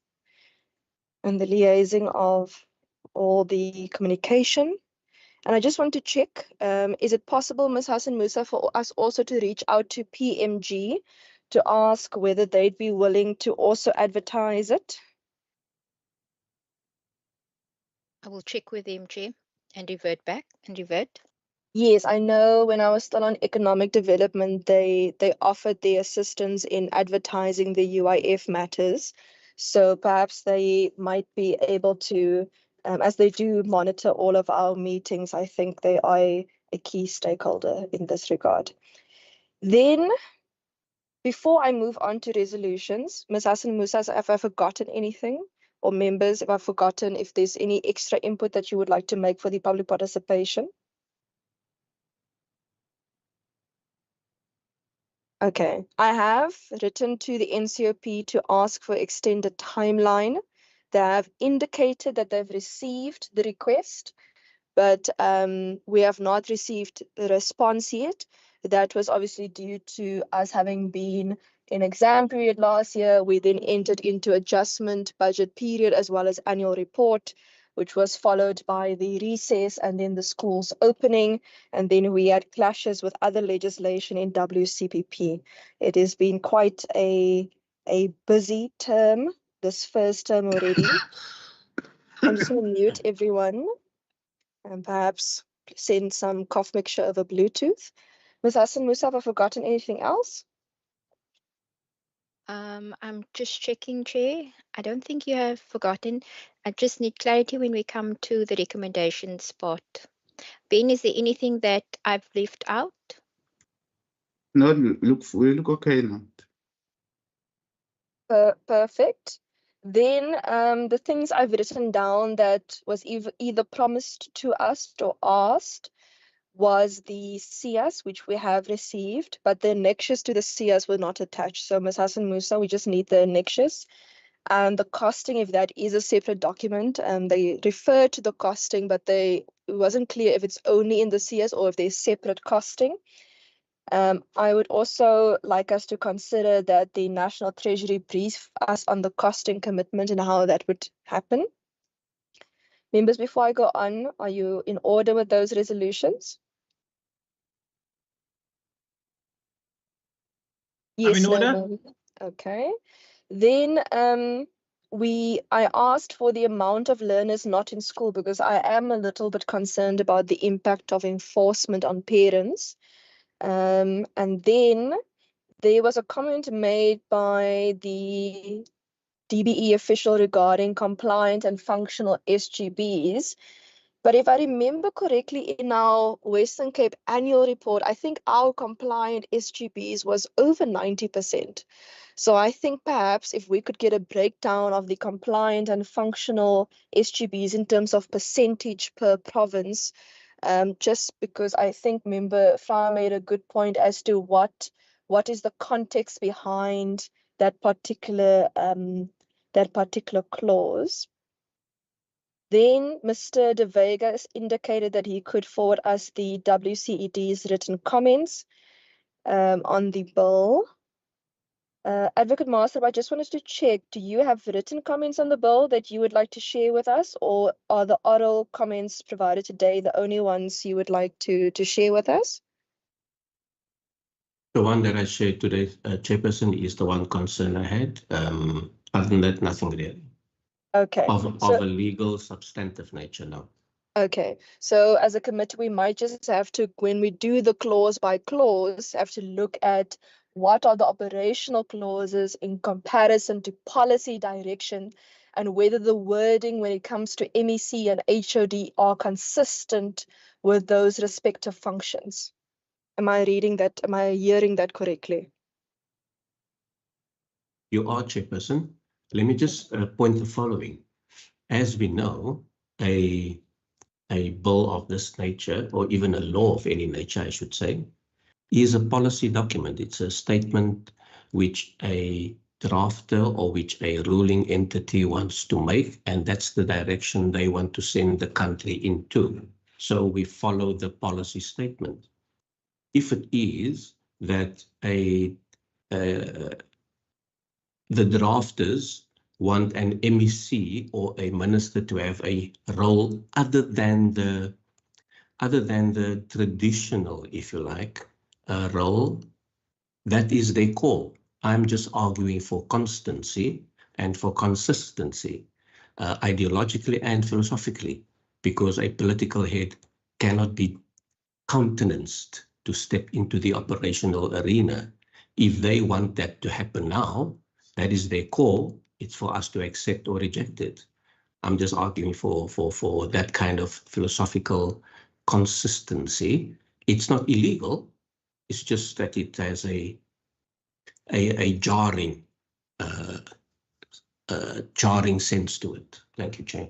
and the liaising of all the communication. And I just want to check, is it possible, Ms. Hassan Musa, for us also to reach out to PMG to ask whether they'd be willing to also advertise it? I will check with them, Chair, and revert back and revert. Yes, I know when I was still on economic development, they offered their assistance in advertising the UIF matters. So perhaps they might be able to, as they do monitor all of our meetings, I think they are a key stakeholder in this regard. Then, before I move on to resolutions, Ms. Hassan Musa, have I forgotten anything? Or members, if I've forgotten, if there's any extra input that you would like to make for the public participation? Okay, I have written to the NCOP to ask for extended timeline. They have indicated that they've received the request, but we have not received the response yet. That was obviously due to us having been in exam period last year. We then entered into adjustment budget period as well as annual report, which was followed by the recess and then the schools opening. And then we had clashes with other legislation in WCPP. It has been quite a busy term, this first term already. I'm just going to mute everyone and perhaps send some cough mixture over Bluetooth. Ms. Hassan Musa, have I forgotten anything else? I'm just checking, Chair. I don't think you have forgotten. I just need clarity when we come to the recommendations part. Ben, is there anything that I've left out? No, we look okay now. Perfect. Then the things I've written down that was either promised to us or asked was the CS, which we have received, but the annexures to the CS were not attached. So Ms. Hassan Musa, we just need the annexures. And the costing, if that is a separate document, they refer to the costing, but it wasn't clear if it's only in the CS or if there's separate costing. I would also like us to consider that the National Treasury brief us on the costing commitment and how that would happen. Members, before I go on, are you in order with those resolutions? Yes, I'm in order. no. Okay. Then I asked for the amount of learners not in school because I am a little bit concerned about the impact of enforcement on parents. And then there was a comment made by the DBE official regarding compliant and functional SGBs. But if I remember correctly, in our Western Cape annual report, I think our compliant SGBs was over 90%. So I think perhaps if we could get a breakdown of the compliant and functional SGBs in terms of percentage per province, just because I think Member Fra made a good point as to what is the context behind that particular clause. Then Mr. De Vega indicated that he could forward us the WCED's written comments on the bill. Advocate Master, I just wanted to check, do you have written comments on the bill that you would like to share with us, or are the oral comments provided today the only ones you would like to share with us? The one that I shared today, Chairperson, is the one concern I had. Other than that, nothing really. Okay. Of a legal, substantive nature, no. Okay, so as a committee, we might just have to, when we do the clause by clause, have to look at what are the operational clauses in comparison to policy direction and whether the wording when it comes to MEC and HOD are consistent with those respective functions. Am I reading that? Am I hearing that correctly? You are, Chairperson. Let me just point the following. As we know, a bill of this nature, or even a law of any nature, I should say, is a policy document. It's a statement which a drafter or which a ruling entity wants to make, and that's the direction they want to send the country into. So we follow the policy statement. If it is that the drafters want an MEC or a minister to have a role other than the traditional, if you like, role, that is their call. I'm just arguing for constancy and for consistency, ideologically and philosophically, because a political head cannot be countenanced to step into the operational arena. If they want that to happen now, that is their call. It's for us to accept or reject it. I'm just arguing for that kind of philosophical consistency. It's not illegal. It's just that it has a jarring sense to it. Thank you, Chair.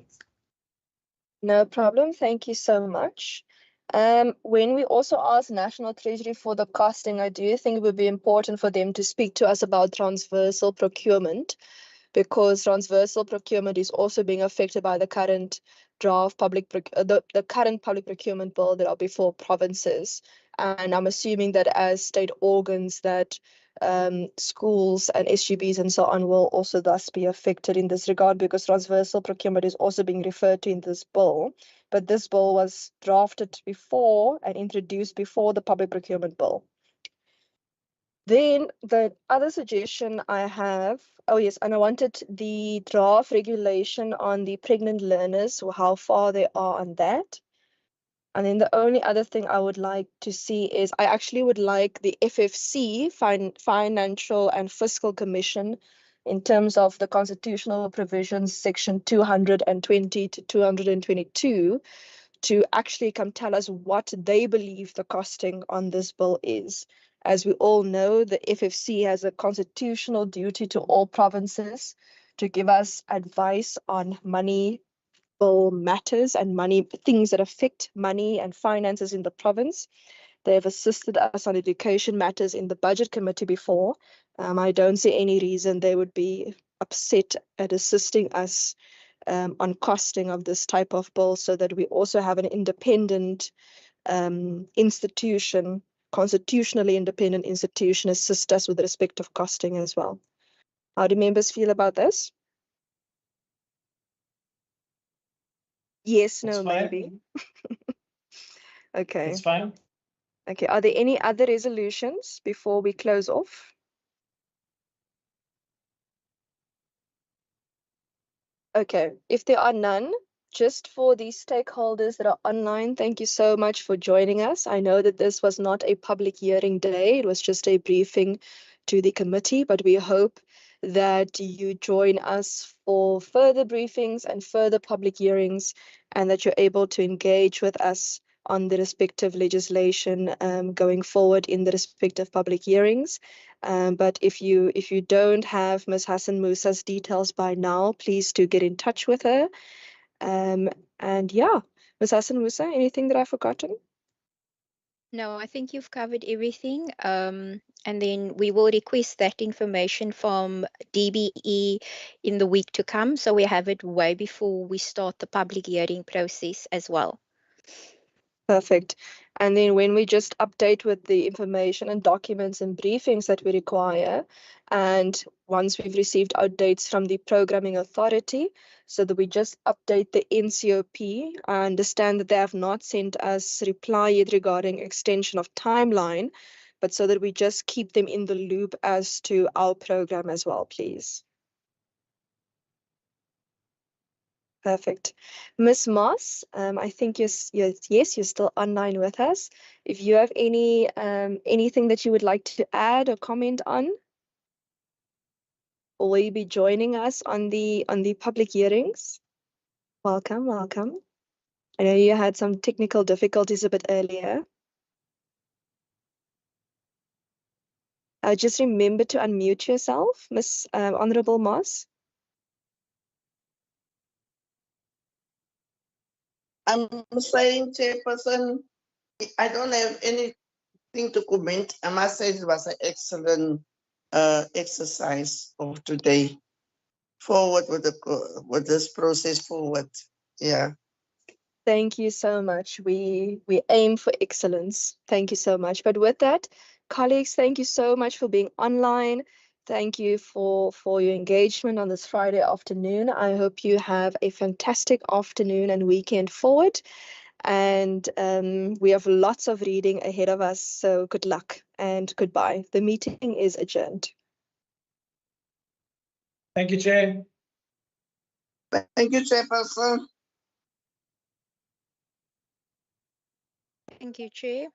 No problem. Thank you so much. When we also ask National Treasury for the costing, I do think it would be important for them to speak to us about transversal procurement, because transversal procurement is also being affected by the current draft the current public procurement bill that are before provinces. And I'm assuming that as state organs that schools and SGBs and so on will also thus be affected in this regard, because transversal procurement is also being referred to in this bill. But this bill was drafted before and introduced before the public procurement bill. Then the other suggestion I have, oh yes, and I wanted the draft regulation on the pregnant learners, how far they are on that. And then the only other thing I would like to see is I actually would like the FFC, Financial and Fiscal Commission, in terms of the constitutional provisions, section 220 to 222, to actually come tell us what they believe the costing on this bill is. As we all know, the FFC has a constitutional duty to all provinces to give us advice on money bill matters and things that affect money and finances in the province. They have assisted us on education matters in the budget committee before. I don't see any reason they would be upset at assisting us on costing of this type of bill, so that we also have an independent institution, constitutionally independent institution, assist us with respect of costing as well. How do members feel about this? Yes, no, maybe. Okay. It's fine. Okay, are there any other resolutions before we close off? Okay, if there are none, just for the stakeholders that are online, thank you so much for joining us. I know that this was not a public hearing day, it was just a briefing to the committee, but we hope that you join us for further briefings and further public hearings, and that you're able to engage with us on the respective legislation going forward in the respective public hearings. But if you don't have Ms. Hassan Musa's details by now, please do get in touch with her. And yeah, Ms. Hassan Musa, anything that I've forgotten? No, I think you've covered everything. And then we will request that information from DBE in the week to come, so we have it way before we start the public hearing process as well. Perfect. And then when we just update with the information and documents and briefings that we require, and once we've received updates from the programming authority, so that we just update the NCOP. I understand that they have not sent us reply yet regarding extension of timeline, but so that we just keep them in the loop as to our program as well, please. Perfect. Ms. Moss, I think yes, you're still online with us. If you have anything that you would like to add or comment on, or will you be joining us on the public hearings? Welcome, welcome. I know you had some technical difficulties a bit earlier. Just remember to unmute yourself, Ms. Honorable Moss. I'm saying, Chairperson, I don't have any thing to comment. I must say it was an excellent exercise of today. Forward with this process forward. Yeah. Thank you so much. We aim for excellence. Thank you so much. But with that, colleagues, thank you so much for being online. Thank you for your engagement on this Friday afternoon. I hope you have a fantastic afternoon and weekend forward. And we have lots of reading ahead of us. So good luck and goodbye. The meeting is adjourned. Thank you, Chair. Thank you, Chairperson. Thank you, Chair.